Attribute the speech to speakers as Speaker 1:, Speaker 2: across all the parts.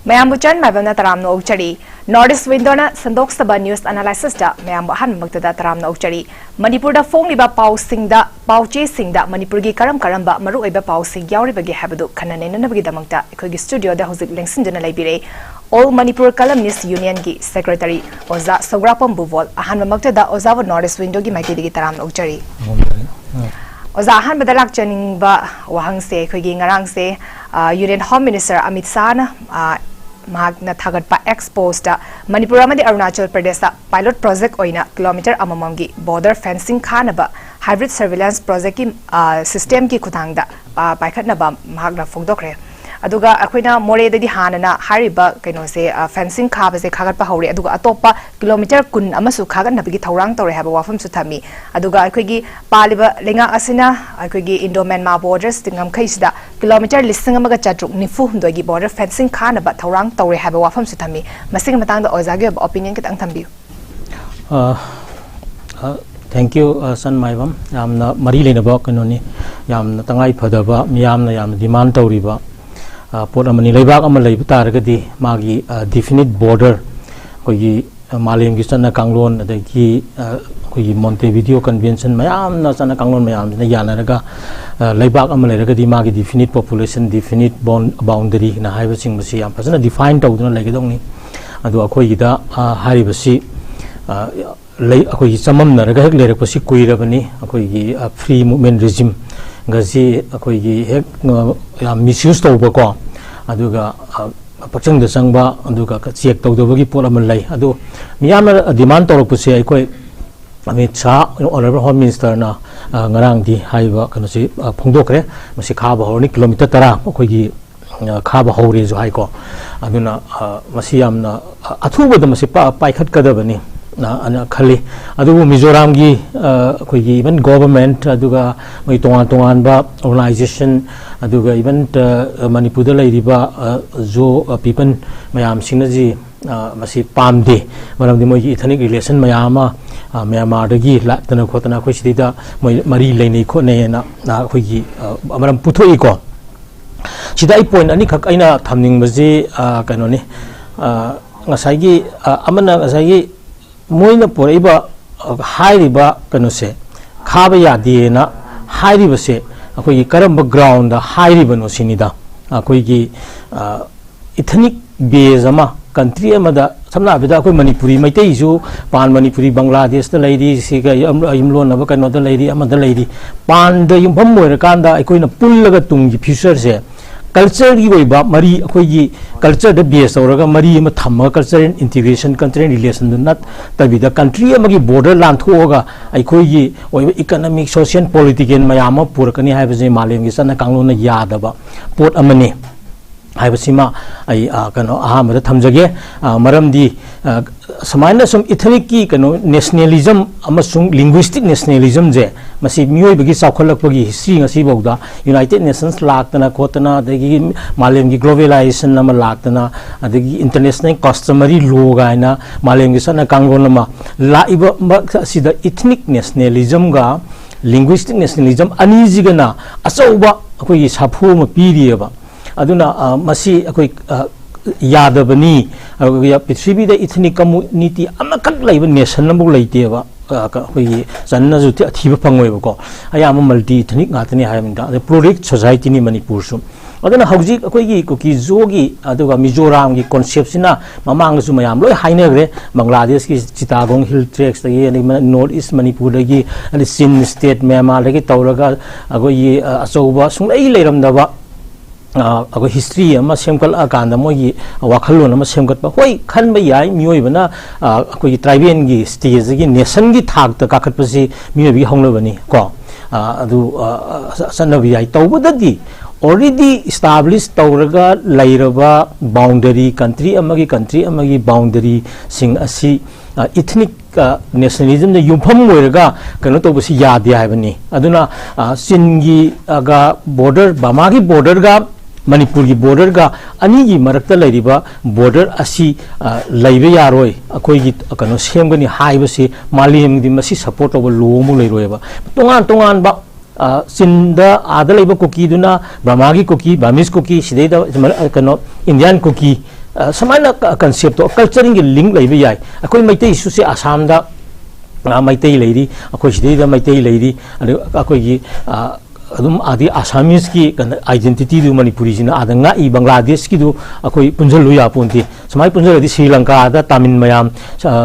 Speaker 1: Mayam Buchan Mabana Taram no Uchari, Nordis Windona, Sandok Saba News Analysis da, Mayam Han Mugda Taram no Uchari, Manipur da Fong Liba Pau Sing da, Pau Chasing da, Manipurgi Karam Karamba, Maru Eba Pau Sing Yauri Bagi Habadu, Kanan Nabagi Damangta, Ekogi Studio da Hosik Lengsin Jana Libire, All Manipur Columnist Union Gi, Secretary, Oza Sograpam Buvol, Ahan Magda da Ozawa Nordis Windogi Maki Taram no Uchari. Ozahan Badalak Janing ba Wahang se, Kogi Ngarang se, Union Home Minister Amit Sana, Magna Thagat pa exposed Manipur amadi Arunachal Pradesh pilot project oina kilometer amamangi border fencing khanaba hybrid surveillance project ki system ki khutangda paikhatnaba magna fogdokre aduga akoina more dadi hanana hariba kaino se fencing khaba se khagat pa hore aduga atopa kilometer kun amasu khagat nabigi thorang tore haba wafam su thami aduga akoigi paliba lenga asina akoigi Indo Myanmar borders tingam khaisida kilometer listing amaga chatruk nifu dogi border fencing khanaba thorang tore haba wafam su thami masing matang da ozagi opinion kitang thambi
Speaker 2: Thank you San Maibam yamna mari lenaba kanoni yamna tangai phadaba miyamna yamna demand tawriba Port Amani Laibak Amalai Targadi Magi definite border Kogi Malim Gisana Kanglon the Montevideo Convention Mayam Nasana Kanglon Mayam Yanaraga Laibak Amalai Magi definite population definite boundary in a high sing Masiam Pasana defined Tawduna Lagadoni Adu Akoida Haribasi Akoi Samam Naraga Lerapasi Kuirabani Akoi free movement regime Gazi Akoi misuse Tobako Aduga Pachang the Sangba Aduga Siak Tawdagi Poramalai Adu Miyama demand Toropuse Akoi Amit Sa Honorable Home Minister na Ngarang di Haiva Kanasi Pongdokre Masikaba Horni kilometer Tara Akoigi Kaba Hori Zuhaiko Aduna Masiam na Atuba the Masipa Paikat Kadabani na Kali Adu Mizoram gi Akoigi even government Aduga Mai Tongan ba organization Aduga even Manipur Laiba Zo people Mayam Sinaji Masi Pamde Madam the Moji ethnic relation Mayama Myanmar Dagi Latana Kotana Kushida Marie Lane Kone na Kuigi Amaram Puto Iko Chidai point Ani Kakaina Tamning Mazi Kanoni Nasagi Amana Nasagi Moina Poreba high riba Kanose Kabaya Diena high river se Akoi Karamba ground high river no sinida Akoigi ethnic Bezama country Amada Samna Vida Manipuri Maitaizu Pan Manipuri Bangladesh the lady Siga Imlon Navaka the lady Amada lady Pan the Yumpamo Kanda Akoina Pullaga Tungi Pusher se Culture Giba Marie Akoigi culture the base or Marie Matama culture and integration country relation not the country amagi borderland Hoga Akoigi or economic social political Mayama Purkani have a Malim Gisana Kanglona Yadaba Port Amani Hibasima I Kano Ahamada Tamjage Maramdi Samana some ethnic nationalism Amasung linguistic nationalism je Masi Mui Bigi Sakolapagi history Asiboda United Nations Laktana Kotana the Malemgi globalization Nama Laktana the international customary law Gaina Malemgisana Kangonama Laiba see the ethnic nationalism ga linguistic nationalism Anizigana Asoba Akui Sapu Piriaba Aduna Masi Akui Yadabani Pitribi the ethnic community Amakat like nation number lateva Sanazu Tiba Pango I am a multi ethnic Natani Hamda the product society in Manipur. Adana Hausi Akoigi Cookie Zogi Aduga Mizoram conceptsina Mamang Sumayam Loy Hainegre Bangladesh Chittagong Hill Tracks the Northeast Manipur and the Sin State Myanmar like Tauraga Agoyi Asoba Sunay Leram Dava Ago history ama semkal akanda mogi wakhalon ama semkat pa hoi khan ba yai mioi bana akoi tribal gi stage gi nation gi thak ta kakhat pasi mioi bi honglo bani ko adu sanabi yai tawbadadi already established tawraga lairaba boundary country amagi boundary sing asi ethnic nationalism the yumpham moiraga kano to basi yadi haibani aduna singi aga border bamagi border ga Manipur ki border ga ani gi marakta lairiba border asi laibe yaroi akoi gi kano semgani haibasi malim di masi support over lo mu leiroeba tongan ba Sinda Adalaiba cookie duna, Bramagi cookie, Bamis cookie, Sideda, Indian cookie, समाना concept तो culturing link लेबे याय अखोई मैते issue से आसाम दा मैते लेरी अखोई सिदे दा मैते लेरी अखोई की अदुम आदि आसामीज की आइडेंटिटी दु मणिपुरी जिना आदंगा इ बांग्लादेश की दु अखोई पुंजल या पोंती समाई पुंजल दी श्रीलंका दा तमिल मयाम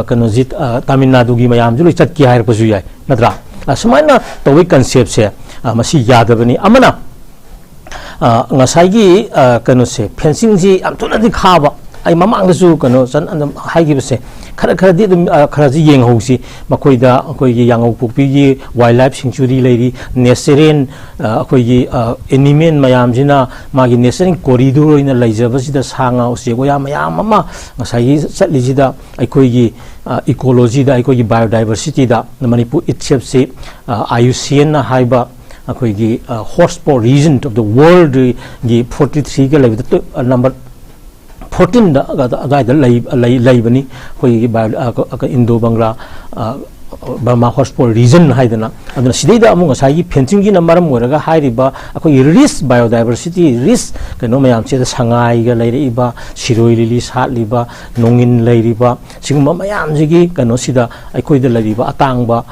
Speaker 2: कनो जित तमिलनाडु की मयाम जुल चट की हायर पसु याय नत्रा समाना तोई कंसेप्ट से मसी यादबनी अमना ngसाई कनो से फेंसिंग जी अमतुना दि खाबा आई ममांगसु कनो सन अदम हाइगिबसे खरा खरा दि खरा जी येंग होसी मखोइदा अखोई की यांगौ पोपी की वाइल्ड लाइफ सेंचुरी लेरी नेचरल अखोई की एनिमल मयाम जिना मागी नेचरल कॉरिडोर इन लेजबसिदा सांगा उसे गोया मयाम अमा ngसाई चटलिजिदा अखोई की इकोलॉजी दा अखोई की बायोडाइवर्सिटी दा मणिपुर इटसेल्फ से आयुसियन हाइबा अखोई की hotspot region of the world की 43 के लेवल नंबर 14 लाइबनी Indo Bangla Burma hotspot region है सिदी फेंसिंग की मरम रिस्क बायोडाइवर्सिटी रिस्क कनो मैम से संगाईगा लेरइबा सिरोई लिली सातलिब नोंगिन लेरिबा सिगुम मैम से कनो अतांगबा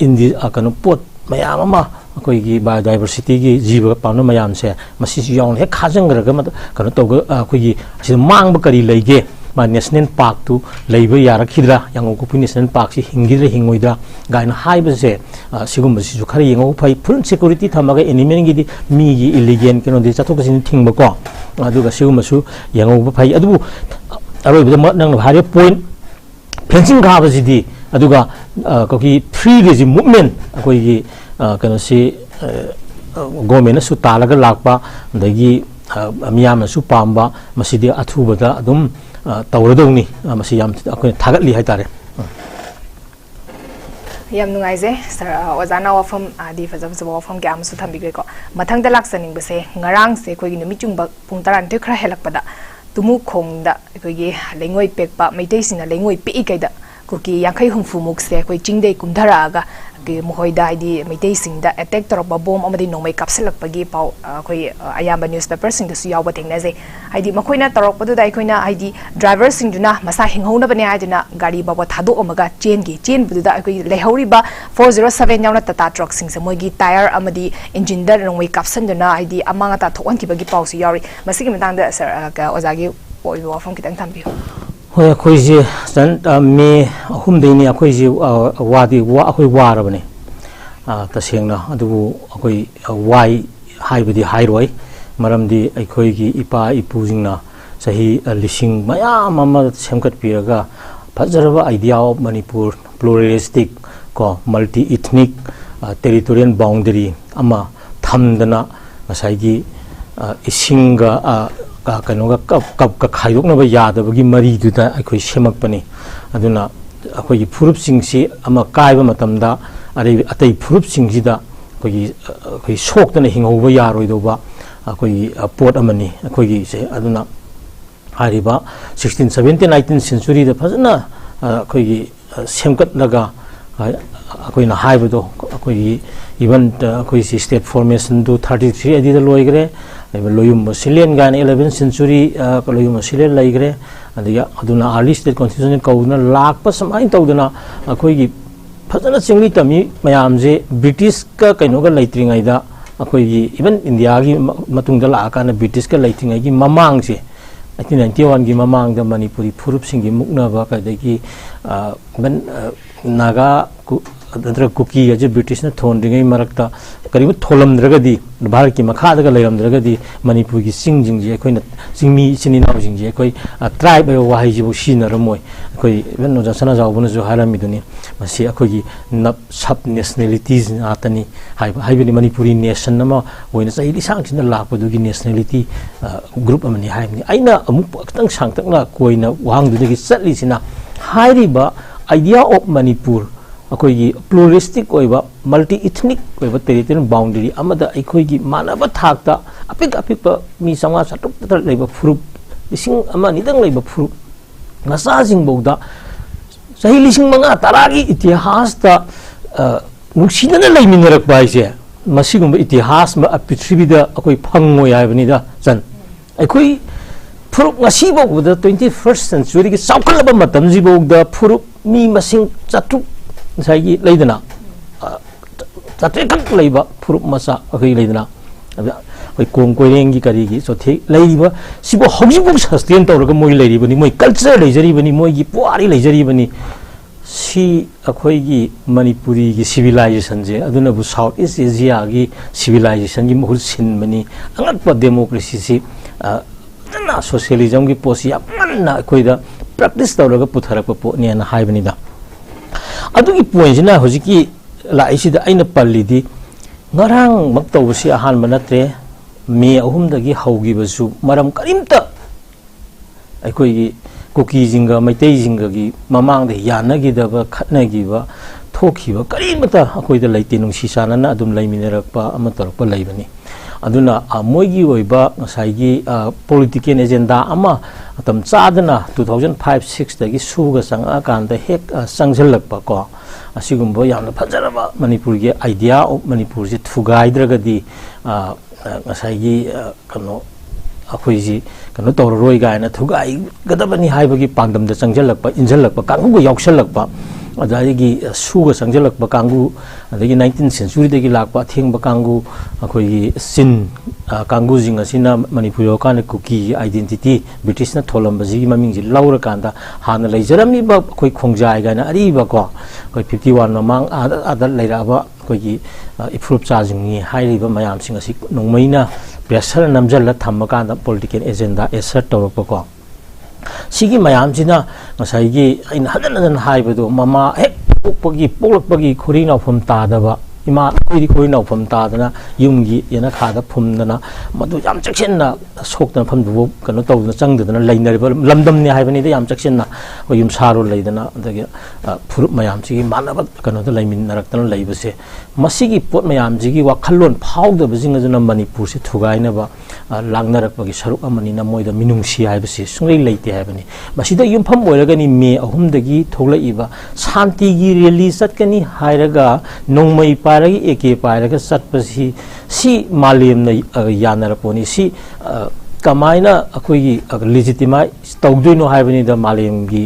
Speaker 2: इंदी कनो पोट मैम अखोई की बायोडाइवर्सिटी की जीव पाउन मैम से हे खाजंग्रग कनो तौग अखोई मांग करी लेगे मा नेशनल पार्क तू लेब यारखिद्रा यांगोकुपी नेशनल पार्क से हिंगिद्रा हिंगोइद्रा गायन हाइबसे सिगुम्बसिसु खरा येंगो फै फुल सिक्योरिटी थमगा एनिमल गी मी गी इलिगेन कनो दे चाथोकसिन थिंगबको अदुगा सिगुम्बसु येंगो फै अदुबु अरोइबदा नंग हारे पॉइंट फेंसिंग गाबसिदी अदुगा कोकी फ्री रेजी मूवमेंट अखोई की कनो से गवर्नमेंट सु तालगा लाकपा दगी मियामसु पाम्बा मसिदि अथुबदा अदुम तौरदौनी मसी याम अखोई थागतली हाइतारे
Speaker 1: याम नुंगाइजे सर ओजाना वाफम आदि फजब फजब वाफम के आमसु थंबिग्रेको मथंगदा लाक्सनिंगबसे ngarang se khoi numi chungba pung taran te khra helakpada tumu khongda khoi lengoi pekpa meitei sina lengoi pe kaida kuki yankhai humfu muk se khoi chingdei kumdhara aga के मोहइदा आइदी Meitei सिंगदा attack तोरब बम अमदि नोंमै कापसलकपगी पाउ अखोई अयाबा newspaper सिंगदसु यावबा थेंगनाजे आइदी मखोइना तोरकपदुदा अखोइना आइदी driver सिंगदुना मसा हिंगौनबने आइदना गाड़ी बाबा थादो अमगा चेनबुदुदा अखोई लेहौरिबा 407 यावना Tata truck सिंगसे मोइगी tyre अमदि engine दा नोंमै कापसनदुना आइदी अमांगता थोकनखिबगी पाउसु यावरि मसिगी मतंगदा sir ओजागी ओइबो वाफम कितंग थंबियो
Speaker 2: होय अखोइजे सन मे अहुमदैनि अखोइजे वादी वा अखोइ वारबने तसेंगना अदुबु अखोइ वाई हाइबदि हाइरोय मरमदि अखोइगी इपा इपुजिंगना सही लिसिंग मयाम अमा सेमकट पिरगा फजरबा आइडिया ऑफ मणिपुर प्लुरलिस्टिक को मल्टी इथनिक टेरिटोरियल बाउंड्री अमा थमदना मसाइगी इसिंगा कनोगा कप खाइदोकनबा यादबगी मरीदुदा अखोइ सेमकपनि अदुना अखोइ फुरुपसिंगसि अमा कायबा मतमदा अरे अतै फुरुपसिंगसिदा अखोइ सोक्तना हिंगौबा यारोइदोबा अखोइ पोट अमनि अखोइगी से अदुना हारिबा 16 17 19 सेंचुरी दा फजना अखोइगी सेमकटलगा अखोइना हाइबदो अखोइगी इवन अखोइ स्टेट फॉर्मेशन दो 33 अदिदा लोइग्रे लोयुम सिलियन गान 11 सेंचुरी लोयुम सिलियन लाइग्रे अदुना अर्ली स्टेट कॉन्स्टिट्यूशन कौना लाख समाइन तौदना अखोइगी फजना चिंगली तमी मयामजे ब्रिटिश का कइनोगा लैत्रिङैदा अखोइगी इवन इंडिया की मतुंगदा लाकाना ब्रिटिश का लैत्रिङैगी ममांगसे 1991 की ममांगदा मणिपुरी फुरुपसिंगी मुक्नबा कदगी नागा नत्र कुकी अजे ब्रिटिश ने थोंड्रिङै मरक्ता करीब थोलमद्रगदी भारत की मखादगा लेरमद्रगदी मणिपुर की सिंगजिंगजे अखोइना सिंगमी सिनिनाउजिंगजे अखोइ ट्राइब वाहिजिबु सिनरमोय अखोइ इवन नोजासना जावबनजु हारामिदुनि मसी अखोइगी नप सब नेशनलिटीज आतनी हाइबनि मणिपुरी नेशन नमा ओइना सही सांगसिना लापदुगी नेशनलिटी ग्रुप अमनि हाइबनि आइना अमुक खतंग सांगतकना कोइना वांगदुदगी चटलिसिना हाइरिबा आइडिया ऑफ मणिपुर अखोइगी प्लुरलिस्टिक ओइबा मल्टी इथनिक ओइबा टेरिटोरियल बाउंड्री अमदा अखोइगी मानबा थाकता अपिक अपिक मी संगा सटुक तर लेबा फुरुप लिसिंग अमा निदंग लेबा फुरुप मसाजिंग बौदा सही लिसिंग मंगा तरागी इतिहास ता नुक्सिदना लेमिनरक बाइसे मसिगुम इतिहास मा पृथ्वीदा अखोइ फंगो याबनिदा जन अखोइ ꯐꯨꯔꯨꯞ ꯉꯁꯤꯐꯥꯎꯕꯗ 21st century ꯆꯥꯎꯈꯠꯂꯕ ꯃꯇꯝꯁꯤꯐꯥꯎꯗ ꯐꯨꯔꯨꯞ ꯃꯤ ꯃꯁꯤꯡ ꯆꯥꯇ꯭ꯔꯨꯛ ꯉꯁꯥꯏꯒꯤ ꯂꯩꯗꯅ ꯆꯥꯇ꯭ꯔꯦꯠꯈꯛ ꯂꯩꯕ ꯐꯨꯔꯨꯞ ꯃꯆꯥ ꯑꯩꯈꯣꯏ ꯂꯩꯗꯅ ꯑꯩꯈꯣꯏ ꯀꯣꯡ ꯀꯣꯏꯔꯦꯡꯒꯤ ꯀꯔꯤꯒꯤ ꯆꯣꯊꯦ ꯂꯩꯔꯤꯕ ꯁꯤꯕꯨ ꯍꯧꯖꯤꯛꯐꯥꯎ ꯁꯁꯇꯦꯟ ꯇꯧꯔꯒ ꯃꯣꯏ ꯂꯩꯔꯤꯕꯅꯤ ꯃꯣꯏ ꯀꯜꯆꯔ ꯂꯩꯖꯔꯤꯕꯅꯤ ꯃꯣꯏꯒꯤ ꯄꯨꯋꯥꯔꯤ ꯂꯩꯖꯔꯤꯕꯅꯤ ꯁꯤ ꯑꯩꯈꯣꯏꯒꯤ ꯃꯅꯤꯄꯨꯔꯤꯒꯤ ꯁꯤꯚꯤꯂꯥꯏꯖꯦꯁꯟꯁꯦ ꯑꯗꯨꯅꯕꯨ ꯁꯥꯎꯠ ꯏꯁ ꯑꯦꯁꯤꯌꯥꯒꯤ ꯁꯤꯚꯤꯂꯥꯏꯖꯦꯁꯟꯒꯤ ꯃꯍꯨꯠ ꯁꯤꯟꯕꯅꯤ ꯑꯉꯛꯄ ꯗꯦꯃꯣꯀ꯭ꯔꯦꯁꯤꯁꯤ ꯐꯖꯅ ꯁꯣꯁꯤꯌꯦꯂꯤꯖꯝꯒꯤ ꯄꯣꯠꯁꯤ ꯌꯥꯝ ꯉꯟꯅ ꯑꯩꯈꯣꯏꯗ ꯄ꯭ꯔꯦꯛꯇꯤꯁ ꯇꯧꯔꯒ ꯄꯨꯊꯔꯛꯄ ꯄꯣꯠꯅꯦꯅ ꯍꯥꯏꯕꯅꯤꯗ ꯑꯗꯨꯒꯤ ꯄꯣꯏꯟꯁꯤꯅ ꯍꯧꯖꯤꯛꯀꯤ ꯂꯥꯛꯏꯁꯤꯗ ꯑꯩꯅ ꯄꯜꯂꯤꯗꯤ ꯉꯔꯥꯡꯃꯛ ꯇꯧꯕꯁꯤ ꯑꯍꯥꯟꯕ ꯅꯠꯇ꯭ꯔꯦ ꯃꯦ 3ꯗꯒꯤ ꯍꯧꯈꯤꯕꯁꯨ ꯃꯔꯝ ꯀꯔꯤꯝꯇ ꯑꯩꯈꯣꯏꯒꯤ ꯀꯨꯀꯤꯁꯤꯡꯒ ꯃꯩꯇꯩꯁꯤꯡꯒꯒꯤ ꯃꯃꯥꯡꯗ ꯌꯥꯅꯈꯤꯗꯕ ꯈꯠꯅꯈꯤꯕ ꯊꯣꯛꯈꯤꯕ ꯀꯔꯤꯃꯇ ꯑꯩꯈꯣꯏꯗ ꯂꯩꯇꯦ ꯅꯨꯡꯁꯤ ꯆꯥꯟꯅꯅ ꯑꯗꯨꯝ ꯂꯩꯃꯤꯟꯅꯔꯛꯄ ꯑꯃ ꯇꯧꯔꯛꯄ ꯂꯩꯕꯅꯤ ꯑꯗꯨꯅ ꯃꯣꯏꯒꯤ ꯑꯣꯏꯕ ꯉꯁꯥꯏꯒꯤ ꯄꯣꯂꯤꯇꯤꯀꯦꯜ ꯑꯦꯖꯦꯟꯗꯥ ꯑꯃ ꯃꯇꯝ ꯆꯥꯗꯅ 2005-6ꯗꯒꯤ ꯁꯨꯒ ꯆꯪꯉꯛꯑꯀꯥꯟꯗ ꯍꯦꯛ ꯆꯪꯁꯤꯜꯂꯛꯄ ꯀꯣ ꯑꯁꯤꯒꯨꯝꯕ ꯌꯥꯝꯅ ꯐꯖꯔꯕ ꯃꯅꯤꯄꯨꯔꯒꯤ ꯑꯥꯏꯗꯤꯌꯥ ꯑꯣꯐ ꯃꯅꯤꯄꯨꯔꯁꯤ ꯊꯨꯒꯥꯏꯗ꯭ꯔꯒꯗꯤ ꯉꯁꯥꯏꯒꯤ ꯀꯩꯅꯣ ꯑꯩꯈꯣꯏꯁꯤ ꯀꯩꯅꯣ ꯇꯧꯔꯔꯣꯏ ꯀꯥꯏꯅ ꯊꯨꯒꯥꯏꯒꯗꯕꯅꯤ ꯍꯥꯏꯕꯒꯤ ꯄꯥꯟꯗꯝꯗ ꯆꯪꯁꯤꯜꯂꯛꯄ ꯏꯟꯁꯤꯜꯂꯛꯄ ꯀꯥꯡꯕꯨꯒ ꯌꯥꯎꯁꯜꯂꯛꯄ ꯑꯗꯒꯤ ꯁꯨꯒ ꯆꯪꯁꯤꯜꯂꯛꯄ ꯀꯥꯡꯕꯨ ꯑꯗꯒꯤ 19th century ꯂꯥꯛꯄ ꯑꯊꯦꯡꯕ ꯀꯥꯡꯕꯨ ꯑꯩꯈꯣꯏꯒꯤ ꯆꯤꯟ ꯀꯥꯡꯕꯨꯁꯤꯡ ꯑꯁꯤꯅ ꯃꯅꯤꯄꯨꯔ ꯌꯧꯔꯀꯥꯟꯗ ꯀꯨꯀꯤꯒꯤ ꯑꯥꯏꯗꯦꯟꯇꯤꯇꯤ ꯕ꯭ꯔꯤꯇꯤꯁꯅ ꯊꯣꯜꯂꯝꯕꯁꯤꯒꯤ ꯃꯃꯤꯡꯁꯤ ꯂꯧꯔꯀꯥꯟꯗ ꯍꯥꯟꯅ ꯂꯩꯖꯔꯝꯃꯤꯕ ꯑꯩꯈꯣꯏ ꯈꯣꯡꯖꯥꯏ ꯀꯥꯏꯅ ꯑꯔꯤꯕꯀꯣ ꯑꯩꯈꯣꯏ 51 ꯃꯃꯥꯡ ꯑꯥꯗ ꯂꯩꯔꯛꯑꯕ ꯑꯩꯈꯣꯏꯒꯤ ꯏꯐꯨꯔꯨꯞꯆꯥꯁꯤꯡꯅꯤ ꯍꯥꯏꯔꯤꯕ ꯃꯌꯥꯝꯁꯤꯡ ꯑꯁꯤ ꯅꯣꯡꯃꯩꯅ ꯄ꯭ꯔꯦꯁꯔ ꯅꯝꯖꯜꯂ ꯊꯝꯃꯀꯥꯟꯗ ꯄꯣꯂꯤꯇꯤꯀꯦꯜ ꯑꯦꯖꯦꯟꯗꯥ ꯑꯦꯁꯔꯠ ꯇꯧꯔꯛꯄꯀꯣ ꯁꯤꯒꯤ ꯃꯌꯥꯝꯁꯤꯅ ꯉꯁꯥꯏꯒꯤ ꯑꯩꯅ ꯍꯟꯖꯟ ꯍꯟꯖꯟ ꯍꯥꯏꯕꯗꯣ ꯃꯃꯥ ꯍꯦꯛ ꯄꯣꯛꯂꯛꯄꯒꯤ ꯈꯨꯔꯤ ꯅꯥꯎꯐꯝ ꯇꯥꯗꯕ ꯏꯃꯥ ꯑꯩꯈꯣꯏꯗꯤ ꯈꯨꯔꯤ ꯅꯥꯎꯐꯝ ꯇꯥꯗꯅ ꯌꯨꯝꯒꯤ ꯌꯦꯅꯈꯥꯗ ꯐꯨꯝꯗꯅ ꯃꯗꯨ ꯌꯥꯝ ꯆꯦꯛꯁꯤꯟꯅ ꯁꯣꯛꯇꯅ ꯐꯝꯗꯨꯕꯨ ꯀꯩꯅꯣ ꯇꯧꯗꯅ ꯆꯪꯗꯗꯅ ꯂꯩꯅꯔꯤꯕ ꯂꯝꯗꯝꯅꯤ ꯍꯥꯏꯕꯅꯤꯗ ꯌꯥꯝ ꯆꯦꯛꯁꯤꯟꯅ ꯑꯩꯈꯣꯏ ꯌꯨꯝꯁꯥꯔꯣꯜ ꯂꯩꯗꯅ ꯑꯗꯒꯤ ꯐꯨꯔꯨꯞ ꯃꯌꯥꯝꯁꯤꯒꯤ ꯃꯥꯟꯅꯕ ꯀꯩꯅꯣꯗ ꯂꯩꯃꯤꯟꯅꯔꯛꯇꯅ ꯂꯩꯕꯁꯦ ꯃꯁꯤꯒꯤ ꯄꯣꯠ ꯃꯌꯥꯝꯁꯤꯒꯤ ꯋꯥꯈꯜꯂꯣꯟ ꯐꯥꯎꯗꯕꯁꯤꯡ ꯑꯗꯨꯅ ꯃꯅꯤꯄꯨꯔꯁꯤ ꯊꯨꯒꯥꯏꯅꯕ ꯂꯥꯡꯅꯔꯛꯄꯒꯤ ꯁꯔꯨꯛ ꯑꯃꯅꯤꯅ ꯃꯣꯏꯗ ꯃꯤꯅꯨꯡꯁꯤ ꯍꯥꯏꯕꯁꯤ ꯁꯨꯡꯂꯩ ꯂꯩꯇꯦ ꯍꯥꯏꯕꯅꯤ ꯃꯁꯤꯗ ꯌꯨꯝꯐꯝ ꯑꯣꯏꯔꯒꯅꯤ ꯃꯦ 3ꯗꯒꯤ ꯊꯣꯛꯂꯛꯏꯕ ꯁꯥꯟꯇꯤꯒꯤ ꯔꯦꯂꯤ ꯆꯠꯀꯅꯤ ꯍꯥꯏꯔꯒ ꯅꯣꯡꯃꯩ ꯄꯥꯏꯔꯒ ꯑꯦꯀꯦ ꯄꯥꯏꯔꯒ ꯆꯠꯄꯁꯤ ꯁꯤ ꯃꯥꯂꯦꯝꯅ ꯌꯥꯅꯔꯛꯄꯅꯤ ꯁꯤ ꯀꯃꯥꯏꯅ ꯑꯩꯈꯣꯏꯒꯤ ꯂꯤꯖꯤꯇꯤꯃꯥꯏ ꯇꯧꯗꯣꯏꯅꯣ ꯍꯥꯏꯕꯅꯤꯗ ꯃꯥꯂꯦꯝꯒꯤ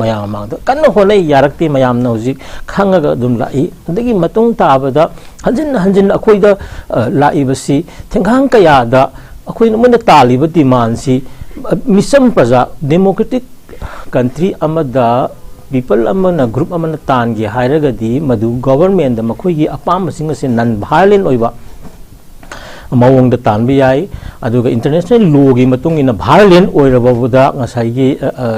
Speaker 2: ꯃꯌꯥꯝ ꯃꯃꯥꯡꯗ ꯀꯟꯅ ꯍꯣꯠꯅꯩ ꯌꯥꯔꯛꯇꯦ ꯃꯌꯥꯝꯅ ꯍꯧꯖꯤꯛ ꯈꯪꯉꯒ ꯑꯗꯨꯝ ꯂꯥꯛꯏ ꯑꯗꯒꯤ ꯃꯇꯨꯡ ꯇꯥꯕꯗ ꯍꯟꯖꯤꯟ ꯍꯟꯖꯤꯟ ꯑꯩꯈꯣꯏꯗ ꯂꯥꯛꯏꯕꯁꯤ ꯊꯦꯡꯈꯥꯡ ꯀꯌꯥꯗ ꯑꯩꯈꯣꯏꯅ ꯃꯣꯏꯅ ꯇꯥꯜꯂꯤꯕ ꯗꯤꯃꯥꯟꯁꯤ ꯃꯤꯆꯝ ꯄ꯭ꯔꯖꯥ ꯗꯦꯃꯣꯀ꯭ꯔꯦꯇꯤꯛ ꯀꯟꯇ꯭ꯔꯤ ꯑꯃꯗ ꯄꯤꯄꯜ ꯑꯃꯅ ꯒ꯭ꯔꯨꯞ ꯑꯃꯅ ꯇꯥꯟꯒꯦ ꯍꯥꯏꯔꯒꯗꯤ ꯃꯗꯨ ꯒꯣꯕꯔꯟꯃꯦꯟꯗ ꯃꯈꯣꯏꯒꯤ ꯑꯄꯥꯝꯕꯁꯤꯡ ꯑꯁꯤ ꯅꯟ ꯚꯥꯏꯂꯦꯟ ꯑꯣꯏꯕ ꯃꯑꯣꯡꯗ ꯇꯥꯟꯕ ꯌꯥꯏ ꯑꯗꯨꯒ ꯏꯟꯇꯔꯅꯦꯁꯅꯦꯜ ꯂꯣꯒꯤ ꯃꯇꯨꯡ ꯏꯟꯅ ꯚꯥꯏꯂꯦꯟ ꯑꯣꯏꯔꯕꯗ ꯉꯁꯥꯏꯒꯤ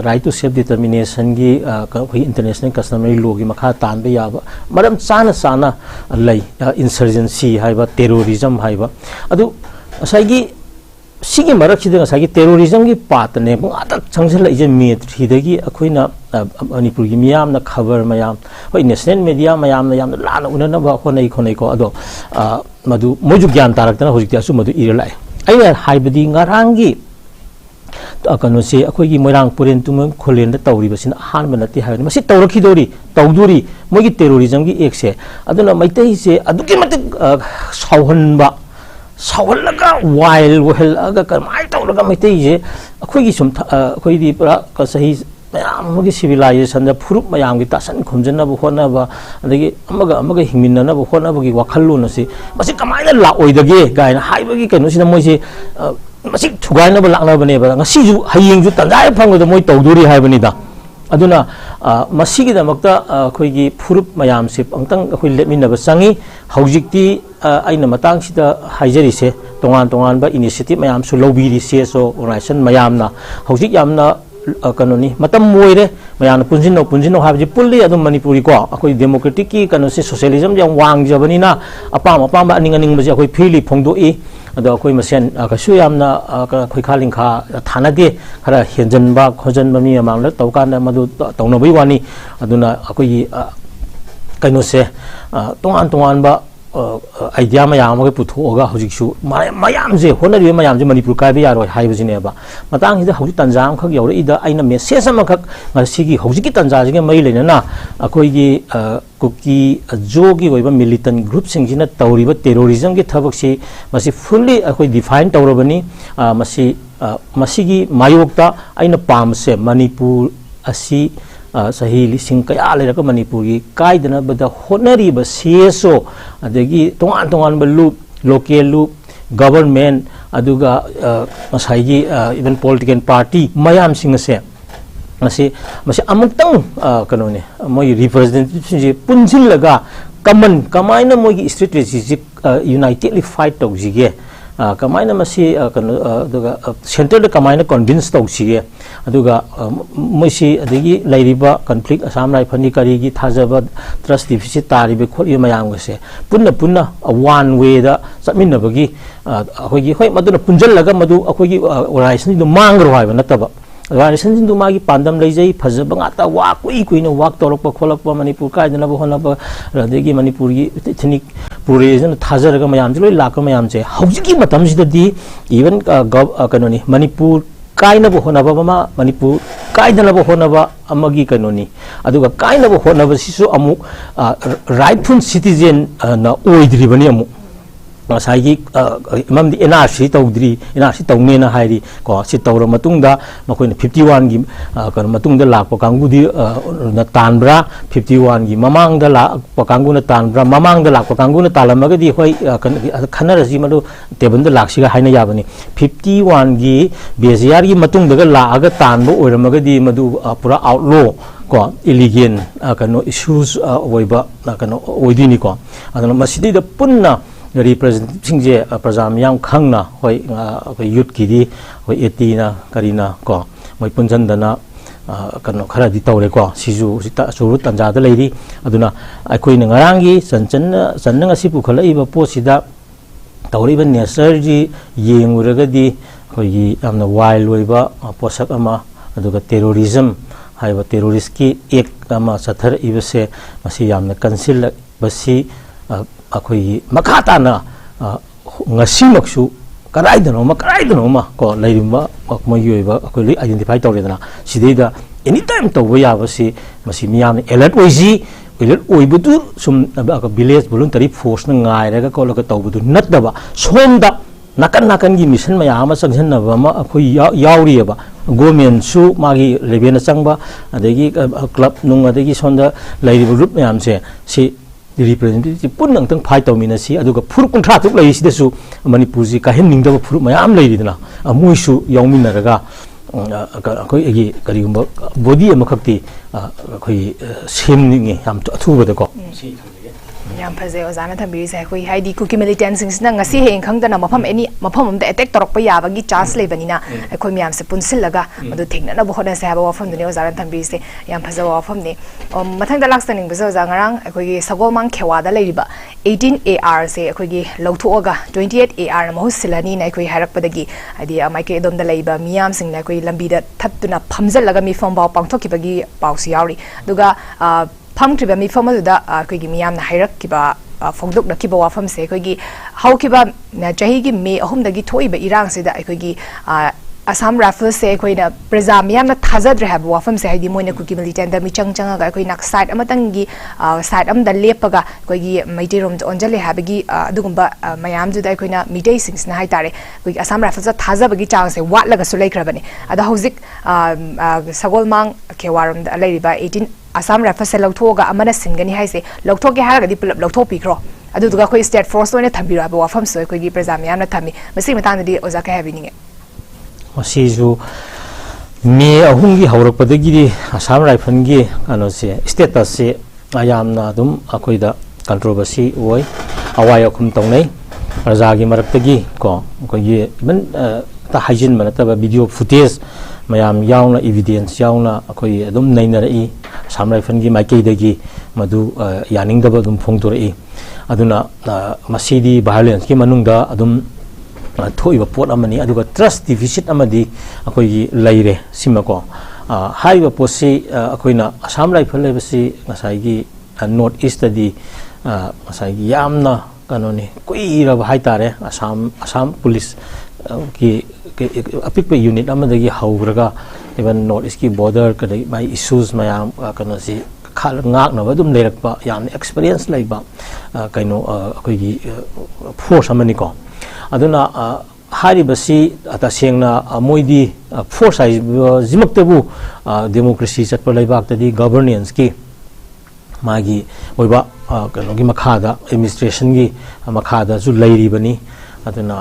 Speaker 2: ꯔꯥꯏꯠ ꯇꯨ ꯁꯦꯜꯐ ꯗꯤꯇꯔꯃꯤꯅꯦꯁꯟꯒꯤ ꯑꯩꯈꯣꯏ ꯏꯟꯇꯔꯅꯦꯁꯅꯦꯜ ꯀꯁꯇꯃꯔꯤ ꯂꯣꯒꯤ ꯃꯈꯥ ꯇꯥꯟꯕ ꯌꯥꯕ ꯃꯔꯝ ꯆꯥꯅ ꯂꯩ ꯏꯟꯁꯔꯖꯦꯟꯁꯤ ꯍꯥꯏꯕ ꯇꯦꯔꯣꯔꯤꯖꯝ ꯍꯥꯏꯕ ꯑꯗꯨ ꯉꯁꯥꯏꯒꯤ ꯁꯤꯒꯤ ꯃꯔꯛꯁꯤꯗ ꯉꯁꯥꯏꯒꯤ ꯇꯦꯔꯣꯔꯤꯖꯝꯒꯤ ꯄꯥꯠꯇꯅꯦ ꯄꯨꯡꯉꯥꯛꯇ ꯆꯪꯁꯤꯜꯂꯛꯏꯁꯦ ꯃꯦ 3ꯗꯒꯤ ꯑꯩꯈꯣꯏꯅ ꯃꯅꯤꯄꯨꯔꯒꯤ ꯃꯤꯌꯥꯝꯅ ꯈꯕꯔ ꯃꯌꯥꯝ ꯍꯣꯏ ꯅꯦꯁꯅꯦꯜ ꯃꯦꯗꯤꯌꯥ ꯃꯌꯥꯝꯅ ꯌꯥꯝꯅ ꯂꯥꯟꯅ ꯎꯅꯅꯕ ꯍꯣꯠꯅꯩꯀꯣ ꯑꯗꯣ ꯃꯗꯨ ꯃꯣꯏꯁꯨ ꯒ꯭ꯌꯥꯟ ꯇꯥꯔꯛꯇꯅ ꯍꯧꯖꯤꯛꯇꯤ ꯑꯆꯨꯝꯕꯗꯨ ꯏꯔ ꯂꯥꯛꯑꯦ ꯑꯩꯅ ꯍꯥꯏꯕꯗꯤ ꯉꯔꯥꯡꯒꯤ ꯀꯩꯅꯣꯁꯦ ꯑꯩꯈꯣꯏꯒꯤ ꯃꯣꯏꯔꯥꯡ ꯄꯨꯔꯦꯟ ꯇꯨꯃꯟ ꯈꯨꯂꯦꯟꯗ ꯇꯧꯔꯤꯕꯁꯤꯅ ꯑꯍꯥꯟꯕ ꯅꯠꯇꯦ ꯍꯥꯏꯕꯅꯤ ꯃꯁꯤ ꯇꯧꯗꯣꯔꯤ ꯃꯣꯏꯒꯤ ꯇꯦꯔꯣꯔꯤꯖꯝꯒꯤ ꯑꯦꯛꯁꯦ ꯑꯗꯨꯅ ꯃꯩꯇꯩꯁꯦ ꯑꯗꯨꯛꯀꯤ ꯃꯇꯤꯛ ꯁꯥꯎꯍꯜꯂꯒ ꯋꯥꯏꯜ ꯑꯣꯏꯍꯜꯂꯒ ꯀꯃꯥꯏꯅ ꯇꯧꯔꯒ ꯃꯩꯇꯩꯁꯦ ꯑꯩꯈꯣꯏꯒꯤ ꯁꯨꯝ ꯑꯩꯈꯣꯏꯗꯤ ꯄꯨꯔꯥ ꯆꯍꯤ ꯃꯌꯥꯝ ꯑꯃꯒꯤ ꯁꯤꯚꯤꯂꯥꯏꯖꯦꯁꯟꯗ ꯐꯨꯔꯨꯞ ꯃꯌꯥꯝꯒꯤ ꯇꯥꯁꯟ ꯈꯨꯝꯖꯟꯅꯕ ꯍꯣꯠꯅꯕ ꯑꯗꯒꯤ ꯑꯃꯒ ꯍꯤꯡꯃꯤꯟꯅꯅꯕ ꯍꯣꯠꯅꯕꯒꯤ ꯋꯥꯈꯜꯂꯣꯟ ꯑꯁꯤ ꯃꯁꯤ ꯀꯃꯥꯏꯅ ꯂꯥꯛꯑꯣꯏꯗꯒꯦ ꯀꯥꯏꯅ ꯍꯥꯏꯕꯒꯤ ꯀꯩꯅꯣꯁꯤꯅ ꯃꯣꯏꯁꯦ ꯃꯁꯤ ꯊꯨꯒꯥꯏꯅꯕ ꯂꯥꯛꯅꯕꯅꯦꯕ ꯉꯁꯤꯁꯨ ꯍꯌꯦꯡꯁꯨ ꯇꯟꯖꯥ ꯐꯪꯕꯗ ꯃꯣꯏ ꯇꯧꯗꯣꯔꯤ ꯍꯥꯏꯕꯅꯤꯗ ꯑꯗꯨꯅ ꯃꯁꯤꯒꯤꯗꯃꯛꯇ ꯑꯩꯈꯣꯏꯒꯤ ꯐꯨꯔꯨꯞ ꯃꯌꯥꯝꯁꯦ ꯑꯃꯨꯛꯇꯪ ꯑꯩꯈꯣꯏ ꯂꯦꯞꯃꯤꯟꯅꯕ ꯆꯪꯉꯤ ꯍꯧꯖꯤꯛꯇꯤ ꯑꯩꯅ ꯃꯇꯥꯡꯁꯤꯗ ꯍꯥꯏꯖꯔꯤꯁꯦ ꯇꯣꯉꯥꯟꯕ ꯏꯅꯤꯁꯤꯌꯦꯇꯤꯚ ꯃꯌꯥꯝꯁꯨ ꯂꯧꯕꯤꯔꯤ CSO ꯑꯣꯔꯒꯅꯥꯏꯖꯦꯁꯟ ꯃꯌꯥꯝꯅ ꯍꯧꯖꯤꯛ ꯌꯥꯝꯅ ꯀꯩꯅꯣꯅꯤ ꯃꯇꯝ ꯑꯣꯏꯔꯦ ꯃꯌꯥꯝꯅ ꯄꯨꯟꯁꯤꯟꯅꯧ ꯍꯥꯏꯕꯁꯤ ꯄꯨꯜꯂꯤ ꯑꯗꯨꯝ ꯃꯅꯤꯄꯨꯔꯤꯀꯣ ꯑꯩꯈꯣꯏ ꯗꯦꯃꯣꯀ꯭ꯔꯦꯇꯤꯛꯀꯤ ꯀꯩꯅꯣꯁꯦ ꯁꯣꯁꯤꯌꯦꯂꯤꯖꯝ ꯌꯥꯝ ꯋꯥꯡꯖꯕꯅꯤꯅ ꯑꯄꯥꯝꯕ ꯑꯅꯤꯡꯕꯁꯦ ꯑꯩꯈꯣꯏ ꯐ꯭ꯔꯤꯂꯤ ꯐꯣꯡꯗꯣꯛꯏ ꯑꯗꯣ ꯑꯩꯈꯣꯏ ꯃꯁꯦꯟ ꯀꯩꯁꯨ ꯌꯥꯝꯅ ꯈꯣꯏꯈꯥ ꯂꯤꯡꯈꯥ ꯊꯥꯅꯗꯦ ꯈꯔ ꯍꯦꯟꯖꯟꯕ ꯈꯣꯠꯖꯟꯕ ꯃꯤ ꯃꯃꯥꯡꯗ ꯇꯧꯀꯥꯟꯗ ꯃꯗꯨ ꯇꯧꯅꯕꯒꯤ ꯋꯥꯅꯤ ꯑꯗꯨꯅ ꯑꯩꯈꯣꯏꯒꯤ ꯀꯩꯅꯣꯁꯦ ꯇꯣꯉꯥꯟꯕ ꯑꯥꯏꯗꯤꯌꯥ ꯃꯌꯥꯝ ꯑꯃꯒ ꯄꯨꯊꯣꯛꯑꯒ ꯍꯧꯖꯤꯛꯁꯨ ꯃꯌꯥꯝꯁꯦ ꯍꯣꯠꯅꯔꯤꯕ ꯃꯌꯥꯝꯁꯦ ꯃꯅꯤꯄꯨꯔ ꯀꯥꯏꯕ ꯌꯥꯔꯣꯏ ꯍꯥꯏꯕꯁꯤꯅꯦꯕ ꯃꯇꯥꯡꯁꯤꯗ ꯍꯧꯖꯤꯛ ꯇꯟꯖꯥ ꯑꯃꯈꯛ ꯌꯧꯔꯛꯏꯗ ꯑꯩꯅ ꯃꯦꯁꯦꯖ ꯑꯃꯈꯛ ꯉꯁꯤꯒꯤ ꯍꯧꯖꯤꯛꯀꯤ ꯇꯟꯖꯥꯁꯤꯒ ꯃꯔꯤ ꯂꯩꯅꯅ ꯑꯩꯈꯣꯏꯒꯤ ꯀꯨꯀꯤ ꯖꯣꯒꯤ ꯑꯣꯏꯕ ꯃꯤꯂꯤꯇꯟ ꯒ꯭ꯔꯨꯞꯁꯤꯡꯁꯤꯅ ꯇꯧꯔꯤꯕ ꯇꯦꯔꯣꯔꯤꯖꯝꯒꯤ ꯊꯕꯛꯁꯤ ꯃꯁꯤ ꯐꯨꯜꯂꯤ ꯑꯩꯈꯣꯏ ꯗꯤꯐꯥꯏꯟ ꯇꯧꯔꯕꯅꯤ ꯃꯁꯤ मसीगी मायोक्ता अइना पामसे मणिपुर असी सही लिसिंग कया लेरक मणिपुर की कायदनबदा होनरीब सीएसओ अदगी तोंगान तोंगान लूप लोकल लूप गवर्नमेंट अदुगा मसाइगी इवन पॉलिटिकल पार्टी मयाम सिंह से मसे मसे अमुक्तंग कनोने मोई रिप्रेजेंटेटिव से पुंजिलगा कमन कमाइना मोई स्ट्रेटेजी यूनाइटेडली फाइट तौजिगे कमाइना मसी कनो अदुगा सेंटर कमाइना कन्विंस तौजिगे अदुगा मोइसी अदगी लैरिबा कॉन्फ्लिक्ट असम राइफल करीगी थाजबा ट्रस्ट डिफिसिट तारिबे खोलि मयामगसे पुन्ना पुन्ना वन वे दा चटमिनबगी अखोगी होय मदुना पुंजलगा मदु अखोगी ओराइसन दु मांगरो हाइबा नतबा राइसन दु मागी पांदम लैजै फजबा गाता वा कुइ कुइनो वाक तोरकपा खोलकपा मणिपुर कायदनबा होनबा रदेगी मणिपुर की इथनिक पुरेजन थाजरगा मयाम लोइ लाक मयाम से हौजिकी मतमसिददी इवन कनोनी मणिपुर कायनबा होनबा मा मणिपुर कायदनबा होनबा अमगी कनोनी अदुगा कायनबा होनबा सिसु अमु राइटफुल सिटीजन ना ओइद्रिबनी अमु साइगी ममदी एनआरसी तौद्री एनआरसी तौनेना हाइरी को सि तौर मतुंगदा मखोइन 51 गी कन मतुंगदा लाकपा कांगुदी न तानब्रा 51 गी ममांगदा लाकपा कांगुना तानब्रा ममांगदा लाकपा कांगुना तालमगदी होय खनरजी मदु टेबलदा लाक्सिगा हाइना याबनी 51 गी बेजियार गी मतुंगदा लागा तानबो ओइरमगदी मदु पुरा आउटलो को इलीगल कनो इश्यूज ओइबा कनो ओइदिनी को अदन मसिदी पुन्ना रिप्रेजेंटेटिव जे प्रजामयाम खंगना होय यूथ की दी होय एटीना करीना को मोय पुंजनदना कनो खरा दी तौरे को सिजु सिता सुरु तंजा द लेरी अदुना अखोय नंगारांगी सननंग असि पुखलइबा पोसिदा तौरिबा नेचर जी येंगुरगदी होयगी यामना वाइल्ड ओइबा पोसक अमा अदुगा टेररिज्म हाइबा टेररिस्ट की एक अमा सथर इबसे मसी यामना कंसिल बसी अखोई मखाताना ngasimaksu karaidano ko lairima moyoiba akoi identify tawredana sideida anytime tawba yabasi masi miyam alert oisi alert oibudu sum village voluntary force na ngairaga ko loka tawbudu natdaba somda nakan gi mission mayama sangjannaba ma akoi yauriba government su magi leben changba adegi club nung adegi sonda lairiba group mayam se representative पुनंग तंग fight तौमिनसी अदुगा फुरु कुंथ्रा तुक लैसिदसु मणिपुर जी काहेन निंगदब फुरु मयाम लैरिदना अमुइसु यौमिनरगा अखोय एगी करिगुंबा बॉडी अमखक्ति अखोय सेमनिंगे याम अथुबदको
Speaker 1: याम फजे ओजाना थंबिरिसे अखोय हाइदी कुकी मिलिटेंट सिंगसना ngasi हें खंगदना मफम एनी मफम अमदा अटैक तोरकपा याबगी चांस लेबनिना अखोय म्याम से पुनसिलगा मदु थेंगना बहोना से हाबा वफम दुने ओजाना थंबिरिसे याम फजे वफम ने मथंग लाक्सनिंग बजो जांगरांग अखोय सगोमांग खेवादा लेरिबा 18 AR से अखोय लौथोगा 28 AR न महुसिलानी न अखोय हारकपदगी आदि माइके एदोमदा लेबा मियाम सिंगना अखोय लंबीदा थत्तुना फमजलगा मिफम बाव पांगथोकिबगी पाउसी यावरी दुगा फंगत्रिबा मिफम अदुदा अखोयगी मियामना हाइरक्किबा फोंदोकनकिबा वाफम से अखोयगी हौकिबा चाहीगी मे अहुमदगी थोइबा इरांगसिदा अखोयगी असम राइफल्स से अखोयना प्रजा मियामना थाजद्रे हाब वाफम से हाइदी मोइना कुकी मिलिटेंट दा मिचंग चंगागा अखोयना साइड अमतंगी साइड अमदा लेपगा अखोयगी मैटेरोम ओंजले हाबगी अदुगुंबा मयामजुदा अखोयना मिटै सिंगसना हाइतारे अखोयगी असम राइफल्स थाजबगी चांग से वाटलगा सु लेख्रबने अदा हौजिक सगोलमांग खेवारम दा लेरिबा 18 असम राइफल्स से लौथोगा अमना सिंगनी हाइसे लौथोगे हारगदी पुलप लौथोपिख्रो अदुदुगा अखोय स्टेट फोर्स ओइना थंबिरा वाफम से अखोयगी प्रजा मियामना थमी मसी मतांगदी ओजा का हैबिनिंगे
Speaker 2: मसीजु मे अहुंगी हौरकपदगी असम राइफल की कनोसे स्टेटस से आयामना दुम अखोइदा कंट्रोवर्सी ओय अवाय अखुम तौनै प्रजागी मरक्तगी को अखोइगी इवन ता हाइजिन मनतबा वीडियो फुटेज मयाम यावना एविडेंस यावना अखोइ अदुम नैनरई असम राइफल की माइकेदगी मदु यानिंगदब दुम फोंगतोरई अदुना मसीदी वायलेंस की मनुंगदा अदुम थोइबा पोट अमनी अदुगा ट्रस्ट डिफिसिट अमदी अखोइगी लैरे सिमको हाइबा पोसी अखोइना असम राइफल लेबसी ngसाइगी नॉर्थ ईस्ट दी ngसाइगी यामना कनोनी कुइरब हाइतारे असम पुलिस की अपिक यूनिट अमदगी हौग्रगा इवन नॉर्थ ईस्ट की बॉर्डर कदई माइ इश्यूज मयाम कनोसी खाल ngaknaba dum lerakpa yam experience laiba kaino akoigi force amani ko aduna हारिबसी तसेंगना मोइदी फोर्स जिमक्तबु डेमोक्रेसी चटप लेबाक्तदी गवर्नेंस की मागी ओइबा कनोगी मखादा एडमिनिस्ट्रेशन की मखादा जु लैरिबनी अदुना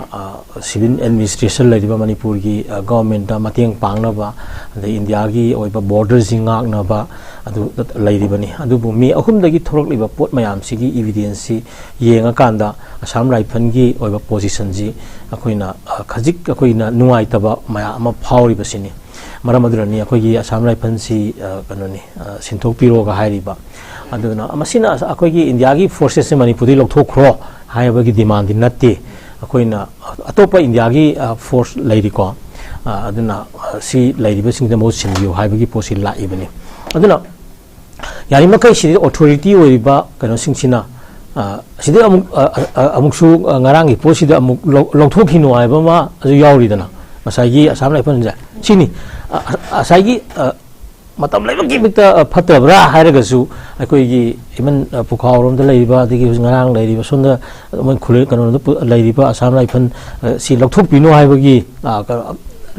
Speaker 2: सिविल एडमिनिस्ट्रेशन लैरिबा मणिपुर की गवर्नमेंट मतेंग पांगनबा अद इंडिया की ओइबा बॉर्डर जिंगाकनबा अदु लैरिबनी अदुबु मी अहुमदगी थोरकलिबा पोट मयाम सिगी एविडेंस सि येंगा कांदा असम राइफल की ओइबा पोजीशन जी अखोइना खजिक अखोइना नुआइतबा मया अमा फावरिबसिनी मरम अदुरनी अखोइगी असम राइफल सि कनोनी सिंथोकपिरोगा हाइरिबा अदुना मसिना अखोइगी इंडिया की फोर्सेस से मणिपुरी लौथोखरो हाइबगी डिमांड नत्ते अखोइना अतोपा इंडिया की फोर्स लैरिको अदुना सि लैरिबसिंग दमो सिंबियो हाइबगी पोसि लाइबनी अदुना यानी मकई सि ऑथोरिटी ओइबा कनो सिंसिना सिदे अमुकसु ngarang पोसि द अमुक लौथोखिनो हाइबमा अजु यावरिदना मसाइगी असम राइफल जा सिनी असाइगी मतम लेबगी बिकता फतब्रा हायरगसु अखोइगी इमन पुखावरोम द लैरिबा दिगी ngarang लैरिबा सोंदा मन खुले कनो लैरिबा असम राइफल सि लौथोकपिनो हाइबगी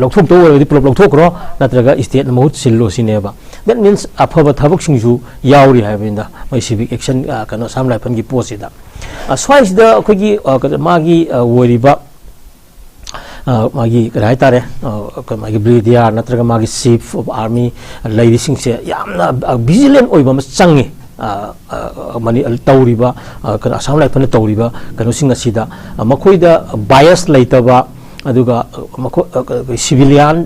Speaker 2: लौथोक तो ओइबदी पुलप लौथोकरो नत्रगा स्टेट महूत सिल्लो सिनेबा दैट मीन्स अफब थबक सिंजु यावरी हाइबिंदा मै सिविक एक्शन कनो असम राइफल की पोसिदा स्वाइसदा अखोइगी मागी ओइरिबा मागी कराय तारे मागी ब्रिगेडियर नत्रगा मागी चीफ ऑफ आर्मी लैरिसिंग से यामना विजिलेंट ओइबा म चंगे मनी तौरिबा कनो असम राइफल तौरिबा कनो सिंग असिदा मखोइदा बायस लैतबा अदुगा मखो सिविलियन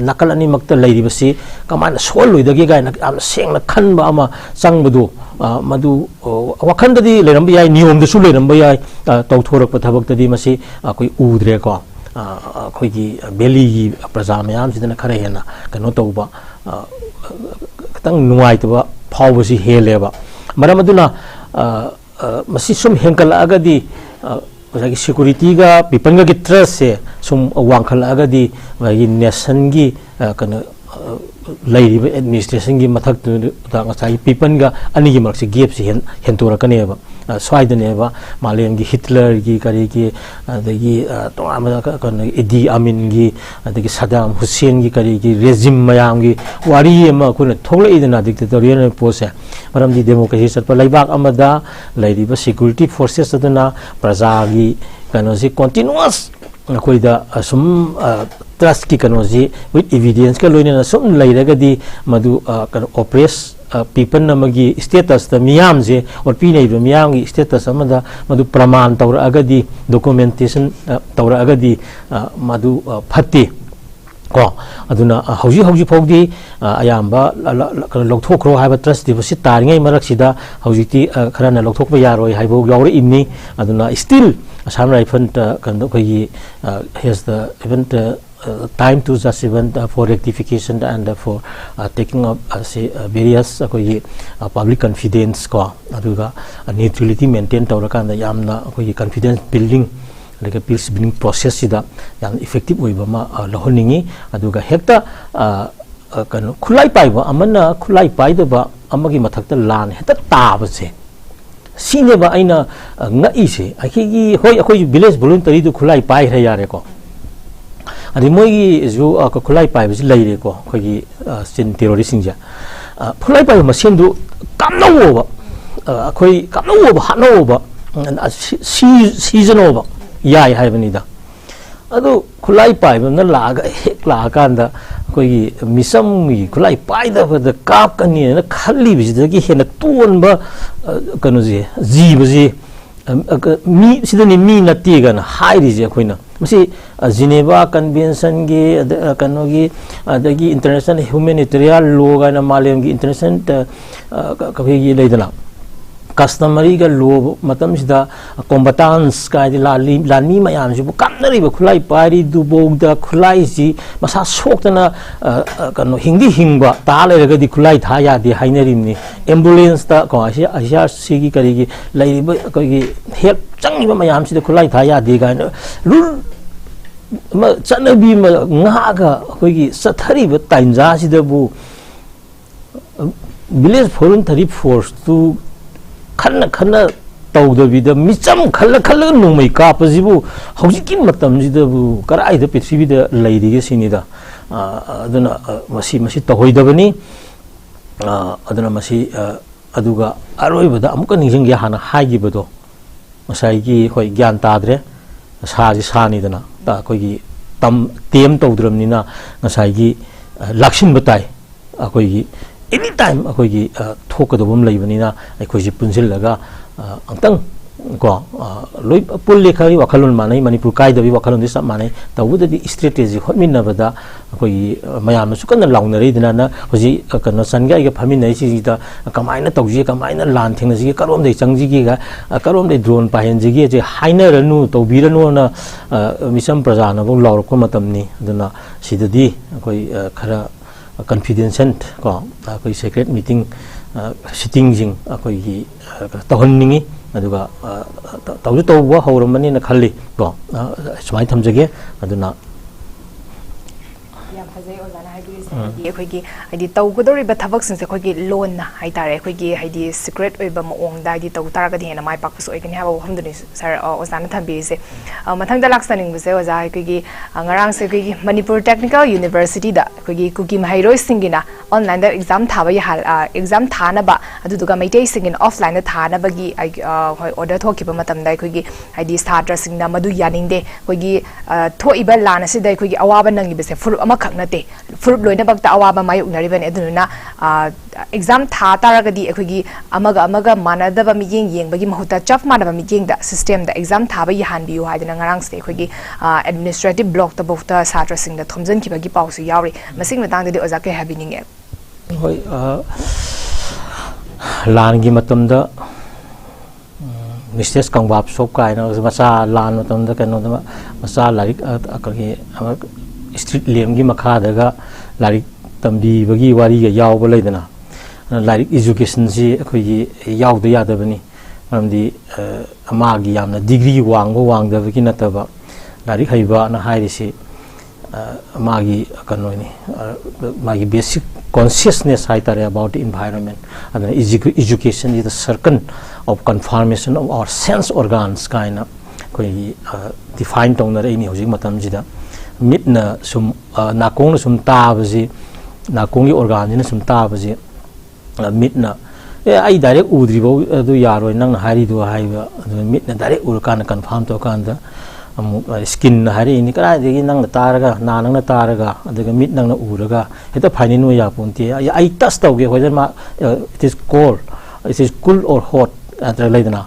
Speaker 2: नकल अनि मक्ता लैरिबसी कमान सोल लुइदगे गायना याम सेंगना खनबा अमा चंगबदु मदु वखंददी लेरंब याय नियम दसु लेरंब याय तौथोरक पथबक्तदी मसी कोई उद्रे को अखोइगी बेली प्रजा मयाम सिदना खरे हेना कनो तौबा खतंग नुआइतबा फावबसी हेलेबा मरमदुना मसी सुम हेंकलागदी सिक्योरिटी का पीपल का ट्रस्ट से सुम वांखलागदी नेशन की कनो एडमिनिस्ट्रेशन की मथक पीपल का अनी की मरक से गेप से हेंतोरकनेब स्वाइदनेब मालेम की हिटलर की करी की कनो इदी अमीन की सदाम हुसैन की करी की रेजिम मयाम की वारी थोलना डिक्टेटोरियल पोस्ट है मरमदी डेमोक्रेसी चटप लेबाक अमदा लैरिबा सिक्योरिटी फोर्सेस अदुना प्रजा की कनोसी कंटिन्यूअस अखोइदा असुम ट्रस्ट की कनोसी विथ एविडेंस का लोइना सुम लैरगदी मदु कनो ऑपरेस पीपल नमगी स्टेटस द मियाम जे और पीनेब मियाम की स्टेटस अमदा मदु प्रमाण तौरअगदी डॉक्यूमेंटेशन तौरअगदी मदु फत्ते को अदुना हौजी हौजी फौदी अयाम्बा लौथोखरो हाइबा ट्रस्ट दिबसि तारिङै मरकसिदा हौजिति खरना लौथोकबा यारोय हाइबो यावरे इमनी अदुना स्टिल असम राइफल कनो खगी has the event time to just even for rectification and for taking up say various public confidence ko aduga neutrality maintain tawrakanda yamna confidence building like peace building process sida yam effective oiba ma lahoningi aduga hekta kanu khulai paiba amana khulai paidaba amagi mathakta lan heta tabase sineba aina ngai se akigi hoi akoi village voluntary du khulai pai re yare ko अरे मोगी जो खुलाई पाइब लेरे को अखोगी सिन terrorist सिंजा खुलाई पाइब मसेन दु कामनोब अखोई कामनोब हानोब season ओब याय हाइबनिदा अदु खुलाई पाइब न लागा हेक लाकांदा अखोगी मिसम की खुलाई पाइदा द कापकनी न खल्ली बिजदगी हेन तोनबा कनुजे जीबजी मी सिदनी मी नतीगन हाइरिजे अखोइना मसी जिनेवा कन्वेंशन की कनोगी अदगी इंटरनेशनल ह्यूमैनिटेरियन लॉ गाना मालेम की इंटरनेशनल कभी ये लेदना कस्टमरी का लॉ मतम सिदा कॉम्बटेंस का लानी मयाम से कामनरी खुलाई पारी दुबोग द खुलाई जी मसा सोक्तना कनो हिंदी हिंगबा ता लेरगदी खुलाई था यादे हाइनरिमनी एम्बुलेंस ता को आसिया सिगी करीगी लैरिबा कोगी हेल्प चंगिबा मयाम से खुलाई था यादे गाना rule चनबी ngaga koigi sathari ba tainja sidabu village voluntary force tu khanna तौदबीद मिचम खल खल नुमई कापजिबु हौजिकी मतमजिदबु कराइद पृथ्वीद लैरिगे सिनिदा अदुना मसी तहोइदबनी अदुना मसी अदुगा अरोइबदा अमुक निजिंगे हाना हाइगिबदो मसाइगी होय ज्ञान ताद्रे साजी सानिदना ता कोइगी तम तेम तौद्रमनिना मसाइगी लाक्सिन बताई अखोइगी एनी टाइम अखोइगी थोकदबम लैबनिना अखोइजी पुंजिलगा अंतंग को लोई पुल्ले खरी वखलुन मानै मणिपुर काइदबी वखलुन दिस मानै तबुदि स्ट्रेटेजी होमिनबदा अखोइगी मयाम सुकन लाउनरेदिना ना होजि कनो सनगा इगा फमिनै सिजिदा कमाइना तौजी कमाइना लान थेंनजिगे करोम दे चंगजिगे गा करोम दे ड्रोन पाहेनजिगे जे हाइनरनु तौबिरनु ना मिसम प्रजाना बो लाउरको मतमनी अदुना सिददी अखोइ खरा कॉन्फिडेंशियल को अखोइ सीक्रेट मीटिंग सिटिंग जिंग अखोइगी तहन्निंगी अदुगा तौजु तौबा हौरमनी ना खल्ली को सुमाइ थमजगे अदुना
Speaker 1: याम फजै ओजाना हाइबिरिसे अखोइगी हाइदि तौगदोरिबा थबकसिंसे अखोइगी लोन हाइतारे अखोइगी हाइदि सीक्रेट ओइबा मओंगदा हाइदि तौ तारगदि हेना माइ पाकपसु ओइगनि हाबा वहमदुनि सर ओजाना थम्बिरिसे मथंगदा लाक्सनिंगबसे ओजा अखोइगी ngarangse अखोइगी मणिपुर टेक्निकल यूनिवर्सिटी दा अखोइगी कुकी महैरोइ सिंगिना ऑनलाइन दा एग्जाम थाबा याल एग्जाम थानबा अदुदुगा मैतै सिंगिन ऑफलाइन दा थानबगी होय ऑर्डर थोकिबा मतमदा अखोइगी हाइदि छात्र सिंगना मदु यानिंगदे अखोइगी थोइबा लान असिदा अखोइगी अवाबा नंगिबसे फुरुप अमा खकनते फुरुप लोइनबक्ता अवाबा मायुक्नरिबने अदुनुना एग्जाम था तारगदी अखोइगी अमगा मानदबा मियेंग येंबगी महुता चफ मानबा मियेंगदा सिस्टम दा एग्जाम थाबा याहानबियु हाइदना ngarangse अखोइगी एडमिनिस्ट्रेटिव ब्लॉक ता बहुता छात्र सिंगदा थोमजनखिबगी पाउसु यावरि मसिंग मतंगदि ओजा के हैबिनिंगे
Speaker 2: होय लानगी मतमदा मिस्टेस कंबाब सोप कायना मसा लान मतमदा कनो मसा लारिक अकगी स्ट्रीट लेमगी मखादगा लारिक तंबीबगी वारीगा यावबा लेदना लारिक एजुकेशन जी अखोगी यावदा यादबनी मरमदी अमागी यामना डिग्री वांगबो वांगदबगी नतबा लारिक हैबा ना हाइरिसी मागी कनोनी मागी basic consciousness haitare about the environment and education is the circle of confirmation of our sense organs kaina koi define tongna re ni hojik matam jida mitna sum nakong na sum ta baji nakong gi organ ni sum ta baji mitna ai direct udri bo adu yaroi nang hari do haiba mitna direct ur kan confirm to kan da skin hari ini kara degi nang taraga na nang na taraga adaga mit nang na uraga heta phaini no ya punti ai test tauge hoja ma it is cold it is cool or hot atra leidana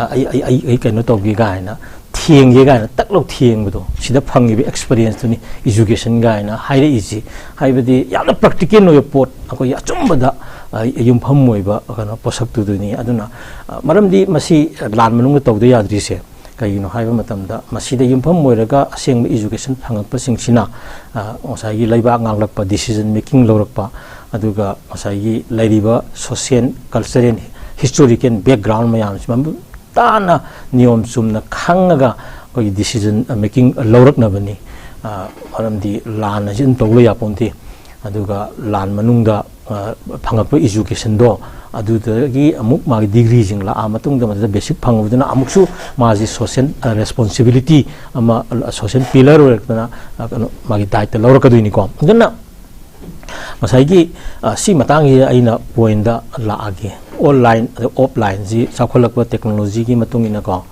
Speaker 2: ai kaino tauge ga na thieng ge ga na taklok thieng budo sida phangi bi experience tuni education ga na haire easy haibadi yamna practical no pot ako ya chumbada yum pham moiba kana posak tu duni aduna maramdi masi lan manung taude yadri se kaino haiba matamda masida yumpham moiraga aseng education phangakpa singsina osai laiba nganglakpa decision making lorakpa aduga osai lairiba social cultural historical background mayam simam tana niyom sumna khangaga koi decision making lorakna bani maramdi lan ajin tawlo ya ponti aduga lan manungda phangakpa education do adudagi amuk magi degree jing la amatung da basic phanguduna amuksu maji social responsibility ama social pillar orakna magi daita lawrakaduini ko ganna masai gi si matangi aina point da la age online offline ji sakholakwa technology gi matungina ko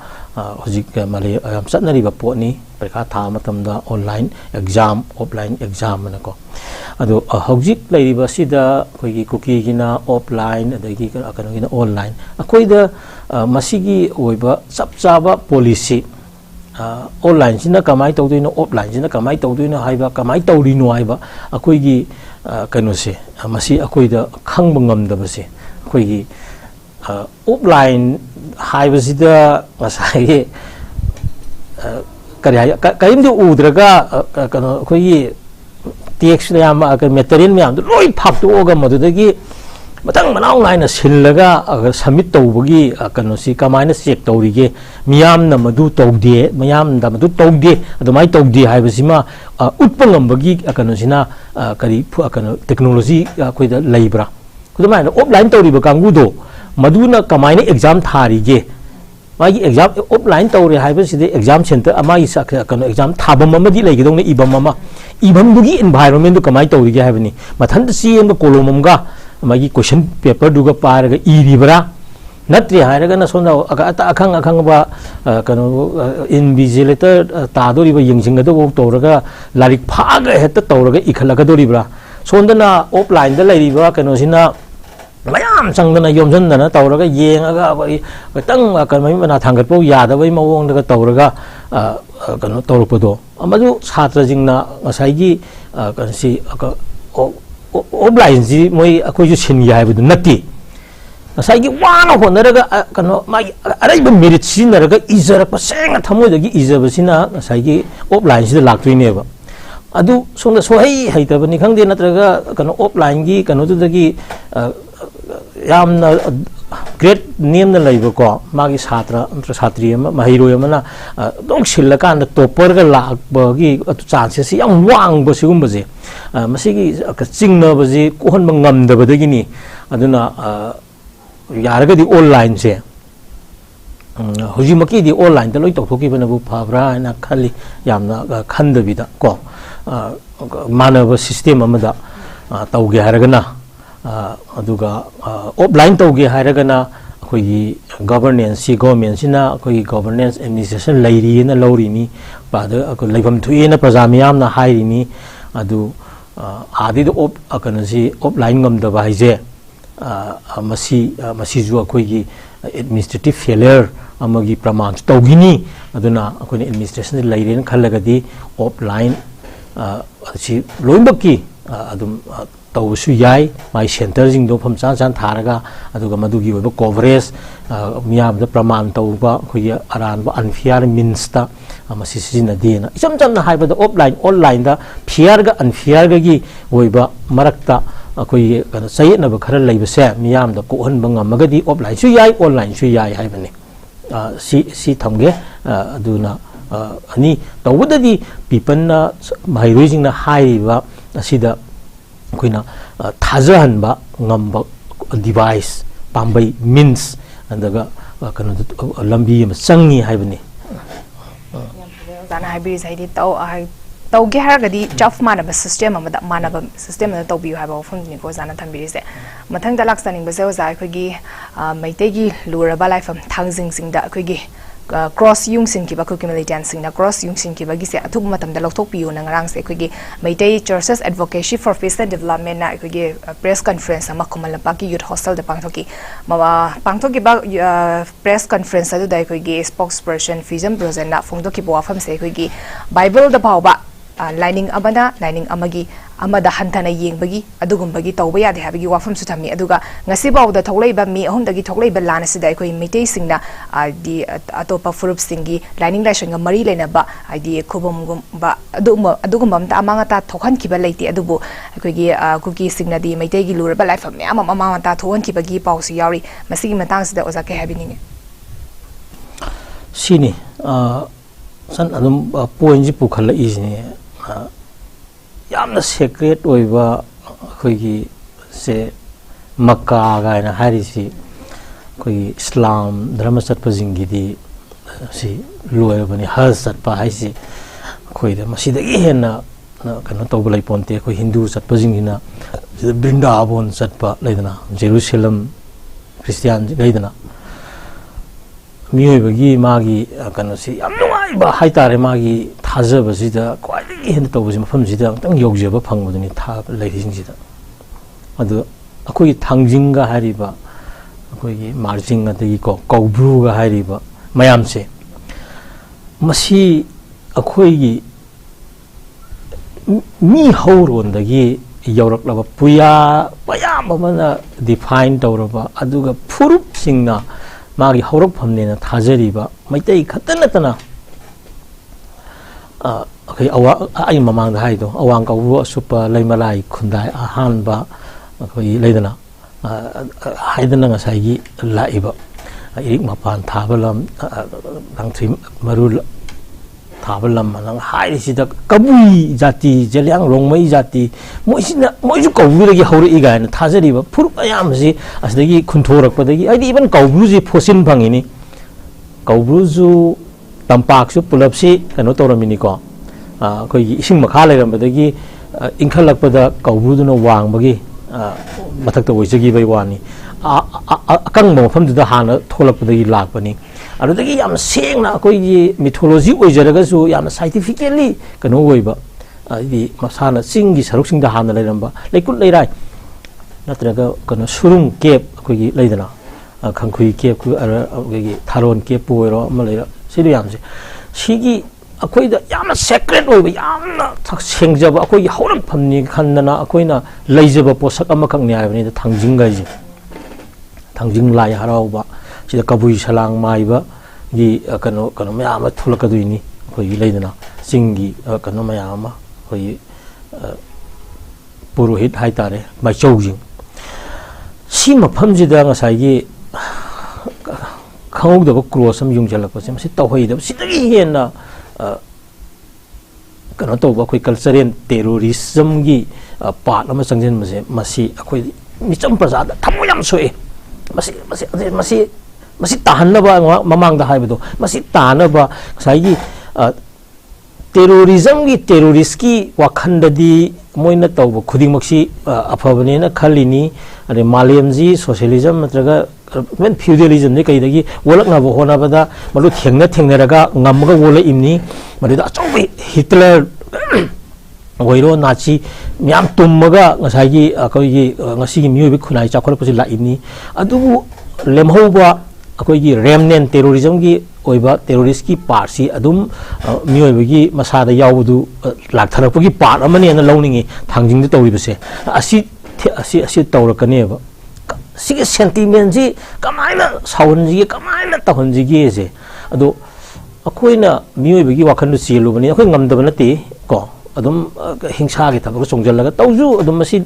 Speaker 2: hojik mali am satnari ba poni parikha tha matamda online exam offline exam na ko ado hojik lairiba sida koigi cookie gina offline adagi kano gina online akoida masigi oiba sapchaba policy online sina kamai tawduino offline sina kamai tawduino haiba kamai tawrino haiba akoigi kano se masi akoida khangba ngamdaba se akoigi offline haiba sida masai kaimdu udraga kano akoigi text yam material myam loi phap to ga madudagi matang manau laina sillaga submit tawbagi kano si kamaina check tawrige miyam na madu tawde miyam da madu tawde adumai tawde haibasima utpangambagi kano sina kari kano technology koida leibra kudumai offline tawriba kangudo maduna kamaina exam tharige मागी exam offline तौरे हाइबसिदे exam centre अमागी कनो exam थाबम अमदी लेगिदोंने इबम अमा इबम दुगी environment दु कमाई तौरिगे हाइबनी मथंद CM kolam अमगा मागी question paper दुगा पारगा इरिबरा नत्रि हाइरगना सोना अखंग अखंग बा कनो इनविजिलेटर तादोरिबा यंजिंगदो तौरगा लारिक फागा हेत तौरगा इखलगदोरिबरा सोंदना ऑफलाइन दा लेरिबा कनो मैम चंगना योमजन तौरगा येंगा खतंग कनमई मना थांगतपो यादबई मवोंग तौरगा कनो तौरपदो अमदु छात्रजिंगना ngसाइगी कनसी ऑफलाइन जी मोई अखोजु सिनगी हाइबदु नत्ति ngसाइगी वाना होनरगा कनो मागी अरैबा मेरिट सिनरगा इजरक सेंग थमोदगी इजबसिना ngसाइगी ऑफलाइन सिदा लाक्तोइनेबा अदु सोंग सोहै हैतबनि खंगदे नत्रगा कनो ऑफलाइन गी कनो दुदगी यामना ग्रेट नेम न लइबको मागी छात्र अंतर छात्री महिरो यमना दोक सिलकान टॉपर गा लाबगी अतु चांसेस याम वांग बसिगुम बजे मसिगी चिंगना बजे कोहन मंगमदबदगिनी अदुना यारगदी ऑनलाइन से हुजिमकी दी ऑनलाइन त लोइ तोखोकिबनबु फाब्रा ना खली यामना खंदबिदा को मानव सिस्टम अमदा तौगे हारगना अदुगा ऑफलाइन तौगे हारगना अखोगी गवर्नेंस सी गवर्नमेंट सिना अखोगी गवर्नेंस एडमिनिस्ट्रेशन लैरीना लौरिनी पाद अखो लैफम थुएना प्रजा मियामना हाइरिनी अदु आदि दो ऑफ अकनसी ऑफलाइन गमदबा हाइजे मसीजु अखोगी एडमिनिस्ट्रेटिव फेलियर अमगी प्रमाण तौगिनी अदुना अखोनी एडमिनिस्ट्रेशन लैरीना खलगदी ऑफलाइन असी लोइबकी अदुम तौसु याई my centre Jing फम Chan Chan थारगा अदुगा मदुगी ओइबा coverage मियामदा प्रमाण तौबा खुय अरानबा अनफेयर मीन्सता मसी सिजिनदेना इचम चमना हाइबदा ऑफलाइन ऑनलाइन दा फेयर गा अनफेयर गी ओइबा मरक्ता अखोय कन सयेनबा खरा लैबसे मियामदा कोहनबा ngamagadi ऑफलाइन सु याई ऑनलाइन सु याई हाइबने सी थमगे अदुना अनि तौबददी पीपलना माइरोजिंगना हाइबा असिदा अखोइना थाजहनबा ngamba डिवाइस पांबई मीन्स अंदगा कनो लंबी म चंगी हाइबनी
Speaker 1: जाना हाइबी साइदि तौगे हारगदी टफ मानब सिस्टम अमदा मानब सिस्टम दा तौबियु हाइबा वफुंनि को जाना थंबिरिसे मथंग दा लाक्सनिंग बसे ओजा अखोगी मैतेगी लुरबा लाइफम थांजिंग सिंगदा अखोगी क्रॉस यूंगसिन की बाखु मिलिटेंट सिंगना क्रॉस यूंगसिन की बगी से अथुग मतम दा लौथोकपियो ना ngarang से अखोगी Meitei churches advocacy for peace and development ना अखोगी प्रेस कॉन्फ्रेंस अमा खुमलपा की यूथ हॉस्टल दा पांगथोकी मावा पांगथोकी बा प्रेस कॉन्फ्रेंस अदु दा अखोगी स्पोक्स पर्सन फिजम प्रोजेंट ना फोंगदोकी बोआफम से अखोगी बाइबल दा पावबा लाइनिंग अमदा लाइनिंग अमगी अमदा हंथना येंबगी अदुगुंबगी तौबा यादे हाबगी वाफम सु थमी अदुगा ngasi बावदा थौलैबा मी अहुमदगी थौलैबा लानसिदा अखोई मिटै सिंगना दि अतोपा फुरुप सिंगी लाइनिंग लाइसंग मरी लेनबा आइदि खुबमगुंबा अदुगुंबा अमता अमांगता थोखनखिबा लैति अदुबु अखोगी कुकी सिंगना दि मिटैगी लुरबा लाइफम म्याम अमांगता थोखनखिबगी पाउसु यावरी मसिगी मतांगसिदा ओजा के हाबिनिंगे
Speaker 2: सिनी सन अदुम पॉइंट जी पुखल इजनी यामना सेक्रेट ओइबा अखोगी से मक्का गायना हारिसी अखोगी इस्लाम धर्म चटपजिंगिदी सी लोयबनी हज चटपा हाइसी अखोइदा मसिदगी हेना कनो तौबलै पोंते अखोई हिंदू चटपजिंगिना वृंदावन चटपा लेदना जेरूसलम क्रिश्चियन लेदना मियोइबगी मागी कनोसी याम नुवाइबा हाइतारे मागी थाजबसिदा क्वाइदगी हेन तौबसि मफमसिदा तंग योगजेबा फंगबदनि था लैरिसिंगसिदा अदु अखोई थांजिंगा हारिबा अखोई मार्जिंग अदगी को कौब्रुगा हारिबा मयामसे मसी अखोई मी हौरोंदगी यौरक्लबा पुया पयाम मना डिफाइन तौरबा अदुगा फुरुप सिंगना मागी हौरक फमनेना थाजरीबा मैतै खतनतना अखै अवा आई ममांग हाइदो अवांग कौबु सुपा लैमलाई खुंदाई अहानबा अखै लेदना हाइदना ngसाइगी लाइबा इरिक मपान थाबलम लांथ्रि मरु थाबलम नंग हाइसिदा कबुई जाति जेलियांग रोंगमै जाति मोइसिना मोइजु कौबुदगी हौरई गायना थाजरीबा फुरुप अयामसि असदगी खुंथोरकपदगी आइदि इवन कौबुजी फोसिन फंगिनी ꯀꯧꯕ꯭ꯔꯨꯁꯨ ꯇꯝꯄꯥꯛꯁꯨ ꯄꯨꯂꯞꯁꯤ ꯀꯩꯅꯣ ꯇꯧꯔꯝꯃꯤꯅꯤꯀꯣ ꯑꯩꯈꯣꯏꯒꯤ ꯏꯁꯤꯡ ꯃꯈꯥ ꯂꯩꯔꯝꯕꯗꯒꯤ ꯏꯟꯈꯠꯂꯛꯄꯗ ꯀꯧꯕ꯭ꯔꯨꯗꯨꯅ ꯋꯥꯡꯕꯒꯤ ꯃꯊꯛꯇ ꯑꯣꯏꯖꯈꯤꯕꯩ ꯋꯥꯅꯤ ꯑꯀꯪꯕ ꯃꯐꯝꯗꯨꯗ ꯍꯥꯟꯅ ꯊꯣꯛꯂꯛꯄꯗꯒꯤ ꯂꯥꯛꯄꯅꯤ ꯑꯗꯨꯗꯒꯤ ꯌꯥꯝꯅ ꯁꯦꯡꯅ ꯑꯩꯈꯣꯏꯒꯤ ꯃꯤꯊꯣꯂꯣꯖꯤ ꯑꯣꯏꯖꯔꯒꯁꯨ ꯌꯥꯝꯅ ꯁꯥꯏꯟꯇꯤꯐꯤꯀꯦꯜꯂꯤ ꯀꯩꯅꯣ ꯑꯣꯏꯕ ꯍꯥꯏꯗꯤ ꯃꯁꯥꯅ ꯆꯤꯡꯒꯤ ꯁꯔꯨꯛꯁꯤꯡꯗ ꯍꯥꯟꯅ ꯂꯩꯔꯝꯕ ꯂꯩꯀꯨꯠ ꯂꯩꯔꯥꯏ ꯅꯠꯇ꯭ꯔꯒ ꯀꯩꯅꯣ ꯁꯨꯔꯨꯡ ꯀꯦꯞ ꯑꯩꯈꯣꯏꯒꯤ ꯂꯩꯗꯅ ꯈꯪꯈꯨꯏ ꯀꯦꯞ ꯑꯩꯈꯣꯏꯒꯤ ꯊꯥꯔꯣꯟ ꯀꯦꯞꯄꯨ ꯑꯣꯏꯔꯣ ꯑꯃ ꯂꯩꯔꯣ ꯁꯤꯗ ꯌꯥꯝꯁꯦ ꯁꯤꯒꯤ ꯑꯩꯈꯣꯏꯗ ꯌꯥꯝꯅ ꯁꯦꯀ꯭ꯔꯦꯠ ꯑꯣꯏꯕ ꯌꯥꯝꯅ ꯁꯦꯡꯖꯕ ꯑꯩꯈꯣꯏꯒꯤ ꯍꯧꯔꯛꯐꯝꯅꯤ ꯈꯟꯗꯅ ꯑꯩꯈꯣꯏꯅ ꯂꯩꯖꯕ ꯄꯣꯠꯁꯛ ꯑꯃꯈꯛꯅꯤ ꯍꯥꯏꯕꯅꯤꯗ ꯊꯥꯡꯖꯤꯡꯒꯩꯁꯦ ꯊꯥꯡꯖꯤꯡ ꯂꯥꯏ ꯍꯔꯥꯎꯕ ꯁꯤꯗ ꯀꯕꯨꯏ ꯁꯂꯥꯡ ꯃꯥꯏꯕꯒꯤ ꯀꯩꯅꯣ ꯃꯌꯥꯝ ꯑꯃ ꯊꯣꯛꯂꯛꯀꯗꯣꯏꯅꯤ ꯑꯩꯈꯣꯏꯒꯤ ꯂꯩꯗꯅ ꯆꯤꯡꯒꯤ ꯀꯩꯅꯣ ꯃꯌꯥꯝ ꯑꯃ ꯑꯩꯈꯣꯏꯒꯤ ꯄꯨꯔꯣꯍꯤꯠ ꯍꯥꯏꯇꯥꯔꯦ ꯃꯥꯏꯆꯧꯁꯤꯡ ꯁꯤ ꯃꯐꯝꯁꯤꯗ ꯉꯁꯥꯏꯒꯤ ꯈꯪꯍꯧꯗꯕ ꯀ꯭ꯔꯣꯁ ꯑꯃ ꯌꯨꯡꯁꯤꯜꯂꯛꯄꯁꯦ ꯃꯁꯤ ꯇꯧꯍꯩꯗꯕ ꯁꯤꯗꯒꯤ ꯍꯦꯟꯅ ꯀꯩꯅꯣ ꯇꯧꯕ ꯑꯩꯈꯣꯏ ꯀꯜꯆꯔꯦꯜ ꯇꯦꯔꯣꯔꯤꯖꯝꯒꯤ ꯄꯥꯔꯠ ꯑꯃ ꯆꯪꯁꯤꯟꯕꯁꯦ ꯃꯁꯤ ꯑꯩꯈꯣꯏ ꯃꯤꯆꯝ ꯄ꯭ꯔꯖꯥꯗ ꯊꯃꯣꯏ ꯌꯥꯝ ꯁꯣꯛꯑꯦ ꯃꯁꯤ ꯇꯥꯍꯟꯅꯕ ꯃꯃꯥꯡꯗ ꯍꯥꯏꯕꯗꯣ ꯃꯁꯤ ꯇꯥꯅꯕ ꯉꯁꯥꯏꯒꯤ ꯇꯦꯔꯣꯔꯤꯖꯝꯒꯤ ꯇꯦꯔꯣꯔꯤꯁꯀꯤ ꯋꯥꯈꯜꯗꯗꯤ ꯃꯣꯏꯅ ꯇꯧꯕ ꯈꯨꯗꯤꯡꯃꯛꯁꯤ ꯑꯐꯕꯅꯦꯅ ꯈꯜꯂꯤꯅꯤ ꯑꯗꯩ ꯃꯥꯂꯦꯝꯁꯤ ꯁꯣꯁꯤꯌꯦꯂꯤꯖꯝ ꯅꯠꯇ꯭ꯔꯒ ꯏꯚꯟ ꯐ꯭ꯌꯨꯗꯦꯂꯤꯖꯝꯁꯤ ꯀꯩꯗꯒꯤ ꯑꯣꯜꯂꯛꯅꯕ ꯍꯣꯠꯅꯕꯗ ꯃꯗꯨ ꯊꯦꯡꯅꯔꯒ ꯉꯝꯃꯒ ꯑꯣꯜꯂꯛꯏꯕꯅꯤ ꯃꯗꯨꯗ ꯑꯆꯧꯕ ꯍꯤꯠꯂꯔ ꯑꯣꯏꯔꯣ ꯅꯥꯆꯤ ꯃꯌꯥꯝ ꯇꯨꯝꯃꯒ ꯉꯁꯥꯏꯒꯤ ꯑꯩꯈꯣꯏꯒꯤ ꯉꯁꯤꯒꯤ ꯃꯤꯑꯣꯏꯕ ꯈꯨꯟꯅꯥꯏ ꯆꯥꯎꯈꯠꯂꯛꯄꯁꯤ ꯂꯥꯛꯏꯕꯅꯤ ꯑꯗꯨꯕꯨ ꯂꯦꯝꯍꯧꯕ ꯑꯩꯈꯣꯏꯒꯤ ꯔꯦꯝꯅꯦꯟ ꯇꯦꯔꯣꯔꯤꯖꯝꯒꯤ ꯑꯣꯏꯕ ꯇꯦꯔꯣꯔꯤꯁꯀꯤ ꯄꯥꯔꯠꯁꯤ ꯑꯗꯨꯝ ꯃꯤꯑꯣꯏꯕꯒꯤ ꯃꯁꯥꯗ ꯌꯥꯎꯕꯗꯨ ꯂꯥꯛꯊꯔꯛꯄꯒꯤ ꯄꯥꯔꯠ ꯑꯃꯅꯦꯅ ꯂꯧꯅꯤꯡꯉꯤ ꯊꯥꯡꯖꯤꯡꯗ ꯇꯧꯔꯤꯕꯁꯦ ꯑꯁꯤ ꯇꯧꯔꯛꯀꯅꯦꯕ ꯁꯤꯒꯤ ꯁꯦꯟꯇꯤꯃꯦꯟꯁꯤ ꯀꯃꯥꯏꯅ ꯁꯥꯎꯍꯟꯁꯤꯒꯦ ꯀꯃꯥꯏꯅ ꯇꯧꯍꯟꯁꯤꯒꯦꯁꯦ ꯑꯗꯣ ꯑꯩꯈꯣꯏꯅ ꯃꯤꯑꯣꯏꯕꯒꯤ ꯋꯥꯈꯜꯗꯨ ꯆꯦꯜꯂꯨꯕꯅꯤ ꯑꯩꯈꯣই ꯉꯝꯗꯕ ꯅꯠꯇꯦ ꯀꯣ ꯑꯗꯨꯝ ꯍꯤꯡꯁꯥꯒꯤ ꯊꯕꯛꯇ ꯆꯣꯡꯁꯤꯜꯂꯒ ꯇꯧꯁꯨ ꯑꯗꯨꯝ ꯃꯁꯤ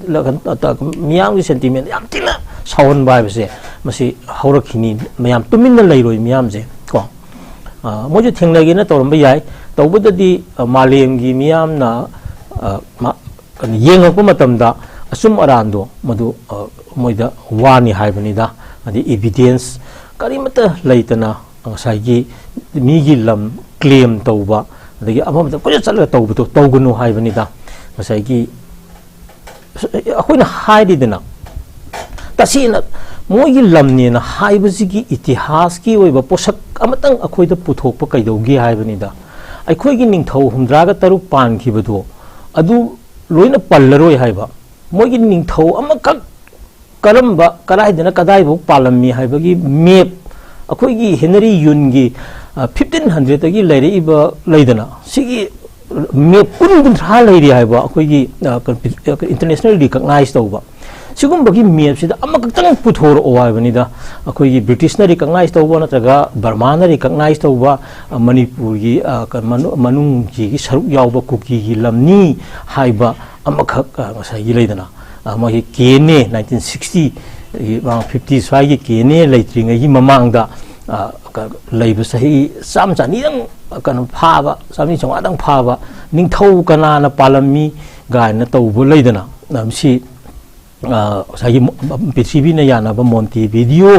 Speaker 2: ꯃꯤꯌꯥꯝꯒꯤ ꯁꯦꯟꯇꯤꯃꯦꯟ ꯌꯥꯝ ꯊꯤꯅ ꯁꯥꯎꯍꯟꯕ ꯍꯥꯏꯕꯁꯦ ꯃꯁꯤ ꯍꯧꯔꯛꯈꯤꯅꯤ ꯃꯌꯥꯝ ꯇꯨꯃꯤꯟꯅ ꯂꯩꯔꯣꯏ ꯃꯤꯌꯥꯝꯁꯦ ꯀꯣ ꯃꯣꯏꯁꯨ ꯊꯦꯡꯅꯒꯦꯅ ꯇꯧꯔꯝꯕ ꯌꯥꯏ ꯇꯧꯕꯗꯗꯤ ꯃꯥꯂꯦꯝꯒꯤ ꯃꯤꯌꯥꯝꯅ ꯌꯦꯡꯉꯛꯄ ꯃꯇꯝꯗ ꯑꯆꯨꯝ ꯑꯔꯥꯟꯗꯣ ꯃꯗꯨ ꯃꯣꯏꯗ ꯋꯥꯅꯤ ꯍꯥꯏꯕꯅꯤꯗ ꯑꯗꯩ ꯏꯕꯤꯗꯦꯟꯁ ꯀꯔꯤꯃꯠꯇ ꯂꯩꯇꯅ ꯉꯁꯥꯏꯒꯤ ꯃꯤꯒꯤ ꯂꯝ ꯀ꯭ꯂꯦꯝ ꯇꯧꯕ ꯑꯗꯒꯤ ꯑꯃꯃꯝꯇ ꯀꯣꯏꯆꯠ ꯆꯠꯂꯒ ꯇꯧꯕꯗꯣ ꯇꯧꯒꯅꯨ ꯍꯥꯏꯕꯅꯤꯗ ꯉꯁꯥꯏꯒꯤ ꯑꯩꯈꯣꯏꯅ ꯍꯥꯏꯔꯤꯗꯅ ꯇꯁꯦꯡꯅ ꯃꯣꯏꯒꯤ ꯂꯝꯅꯦꯅ ꯍꯥꯏꯕꯁꯤꯒꯤ ꯏꯇꯤꯍꯥꯁꯀꯤ ꯑꯣꯏꯕ ꯄꯣꯠꯁꯛ ꯑꯃꯇꯪ ꯑꯩꯈꯣꯏꯗ ꯄꯨꯊꯣꯛꯄ ꯀꯩꯗꯧꯒꯦ ꯍꯥꯏꯕꯅꯤꯗ ꯑꯩꯈꯣꯏꯒꯤ ꯅꯤꯡꯊꯧ 63 ꯄꯥꯟꯈꯤꯕꯗꯣ ꯑꯗꯨ ꯂꯣꯏꯅ ꯄꯜꯂꯔꯣꯏ ꯍꯥꯏꯕ ꯃꯣꯏꯒꯤ ꯅꯤꯡꯊꯧ ꯑꯃꯈꯛ ꯀꯔꯝꯕ ꯀꯗꯥꯏꯗꯅ ꯀꯗꯥꯏꯐꯥꯎ ꯄꯥꯜꯂꯝꯃꯤ ꯍꯥꯏꯕꯒꯤ ꯃꯦꯞ ꯑꯩꯈꯣꯏꯒꯤ ꯍꯦꯅꯔꯤ ꯌꯨꯟꯒꯤ 1500ꯗꯒꯤ ꯂꯩꯔꯛꯏꯕ ꯂꯩꯗꯅ ꯁꯤꯒꯤ ꯃꯦꯞ 30 ꯂꯩꯔꯤ ꯍꯥꯏꯕ ꯑꯩꯈꯣꯏꯒꯤ ꯏꯟꯇꯔꯅꯦꯁꯅꯦꯜ ꯔꯤꯀꯛꯅꯥꯏꯖ ꯇꯧꯕ सिगुम्बगी मेपसिदा अमकक्तंग पुथोरओ हाइबनिदा अखोइगी ब्रिटिशना रिकग्नाइज तौबा नत्रगा बर्माना रिकग्नाइज तौबा मणिपुरगी मनुंगी सरुक यावबा कुकीगी लमनी हाइबा अमखक ngसाइगी लेदना मही केने 1960 50 स्वाइगी केने लेत्रिंगगी ममांगदा लेबा सही साम चानीदंग कनो फाबा सामनी चंगादंग फाबा निंगथौ कनाना पालमी गायना तौबो लेदना नमसी सागी पृथ्वी ने यानाबा मोंटी वीडियो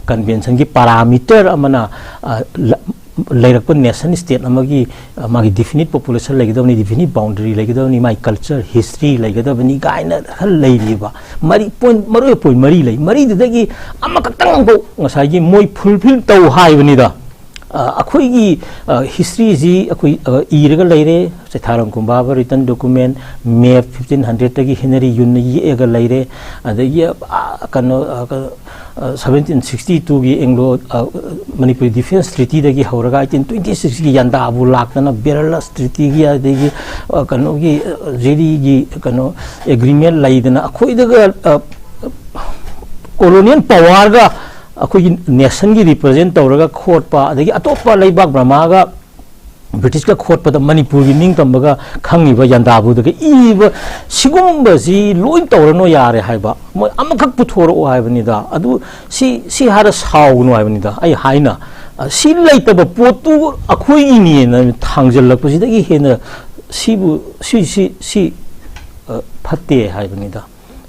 Speaker 2: कन्वेंशन की पैरामीटर अमना लेरक नेशन स्टेट अमगी मागी डिफिनिट पॉपुलेशन लेगदवनी डिफिनिट बाउंड्री लेगदवनी माई कल्चर हिस्ट्री लेगदवनी गायना हल लेरिबा मरी पॉइंट मरो पॉइंट मरी ले मरी दगी अमकतंग बो ngसागी मोय फुलफिल तौ हाइबनिदा अखोइगी हिस्ट्री जी अखोइ इरगा लेरे चैथारम कुंबाबा रिटर्न डॉक्यूमेंट मैप 1500 तगी हेनरी युन येगा लेरे अदगी कनो 1762 गी एंग्लो मणिपुर डिफेंस ट्रीटी दगी हौरगा 1826 गी यंदाबु लाकना बेरलस ट्रीटी गी अदगी कनो गी जेडी गी कनो एग्रीमेंट लाइदना अखोइदगा कॉलोनियल पावर गा अखोई नेशन की रिप्रेजेंट तौरगा खोटपा अदगी अतोपा लेबाक ब्रह्मागा ब्रिटिश का खोटपा मणिपुर की निंग तंबगा खंगिबा यंदाबुदगा इबा सिगुम्बसी लोइ तौरनो यारे हाइबा मोय अमखक पुथोरो हाइबनिदा अदु सी हारा साउनो हाइबनिदा आई हाइना सी लेतबा पोतु अखोई निना थांजलकपसिदगी हेना सीबु सी फत्ते हाइबनिदा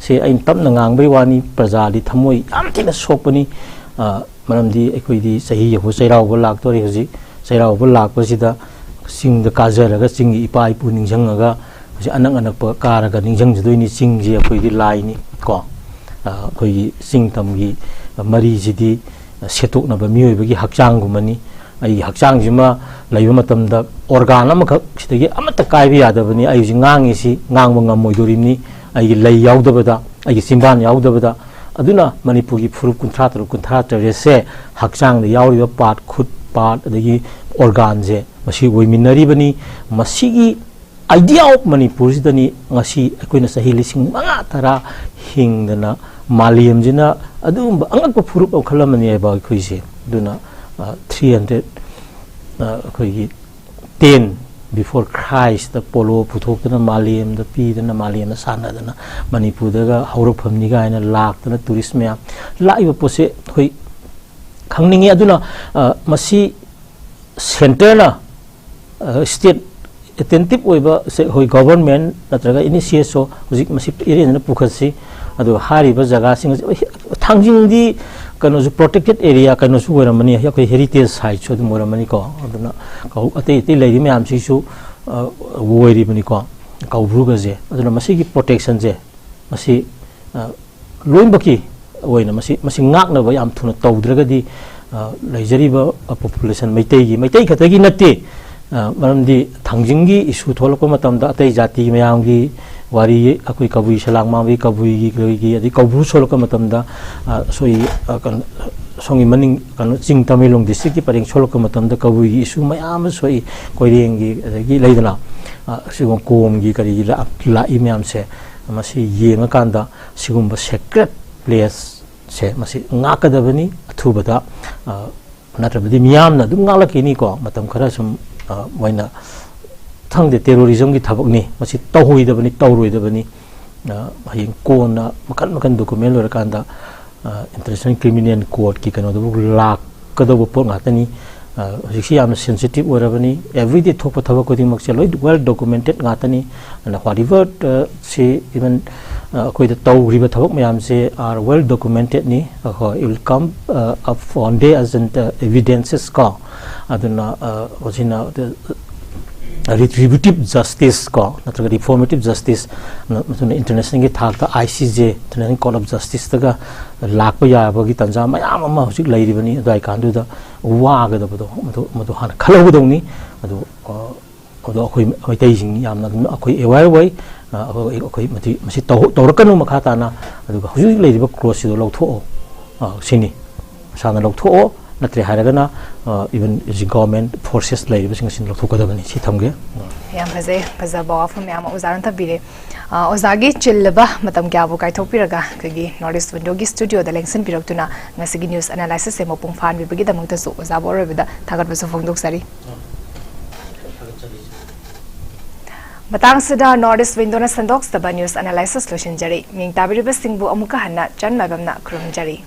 Speaker 2: से आई तमना ngangbay wani प्रजाली थमोय याम थिना सोकपनी मरमदी अखोइदी सही यहो चैरावबो लाक्तोरी हजि चैरावबो लाक्पसिदा सिंग काजरगा सिंग इपा इपु निंजंगा हजि अनक अनक कारगा निंजंजदोइनी सिंगजी अखोइदी लाइनी को अखोइगी सिंग तमगी मरी जिदी सेतोकनब मियोइबगी हक्चांगुमनी आई हक्चांगजिमा लैब मतमदा ऑर्गन अमखक सिदगी अमत कायबि यादबनी आई जि ngangi ngang ngamoidोरिमनी आई लै यावदबदा आई सिंबान यावदबदा अदुना मणिपुरी फुरुप कुंथ्रा से हक्चांग यावरिबा पार्ट खुद पार्ट अदगी ऑर्गन जे मसी ओइमिनरिबनी मसीगी आइडिया ऑफ मणिपुर सिदनी ngasi अखोइना सही लिसिंग मंगा तरा हिंगदना मालियम जिना अदुम अंगक फुरुप खलमनी एबा अखोइसे दुना 300 अखोइगी 10 before Christ the polo puthokna maliam the pidana maliam sanadana manipurdaga hauraphamni ga ina laktana tourist me laiba pose hoi khangningi aduna masi center na state attentive oiba se hoi government natraga initiate so hojik masi area na pukhasi adu hariba jaga sing thangjingdi kano ju protected area kano su oramani ya koi heritage site so moramani ko aduna ka ate te leiri me am si su woiri bani ko ka ubruga je aduna masi gi protection je masi loimbaki oina masi ngak na ba yam thuna tawdraga di leijari ba population maitai khatagi natte maramdi thangjinggi issue tholakpa matamda atai jati mayamgi wari akoi kabui salang mangbi kabui gi adi kabru solka matamda soi kan songi maning kan ching tamilong district ki paring solka matamda kabui gi issue mayam soi koireng gi agi leidana sigom kom gi kari la imyam se masi yenga kanda sigum ba secret place se masi ngakadabani athubada natrabadi miyam na dum ngalakini ko matam khara sum waina thangde terrorism ki thabak ni masi tawhoidabani tawroidabani hayeng kona makan document lor kanda international criminal court ki kano do lak kado po ngatani hiksi am sensitive orabani everyday thokpa thabak ko mak cheloi well documented ngatani and whatever se even koi da tawriba thabak mayam se are well documented ni it will come up on day as an evidences ka aduna ojina retributive justice ko natraga reformative justice matuna international gi thakta ICJ international court of justice taga lakpa ya bagi tanja mayam ama hujik leiribani dai kandu da waga da bodo madu han khalogdongni adu akoi hoitai jing yamna akoi aware way akoi masi tawrakanu makhata na adu hujik leiriba cross do lawtho sini sana lawtho natre haragana even government forces leiriba sing sin lawthokadabani si thamge
Speaker 1: yam faze ba fam yam uzaran tabire ozagi chillaba matam kya bu kai thopiraga kagi northeast window gi studio da lengsen piraktuna ngasigi news analysis se mopung fan bi bagi damang ta su ozabo rebida thagat basu phongdok sari matang sida northeast window na sandok staba news analysis lo shinjari ming tabiri ba singbu amuka hanna chan mabamna krum jari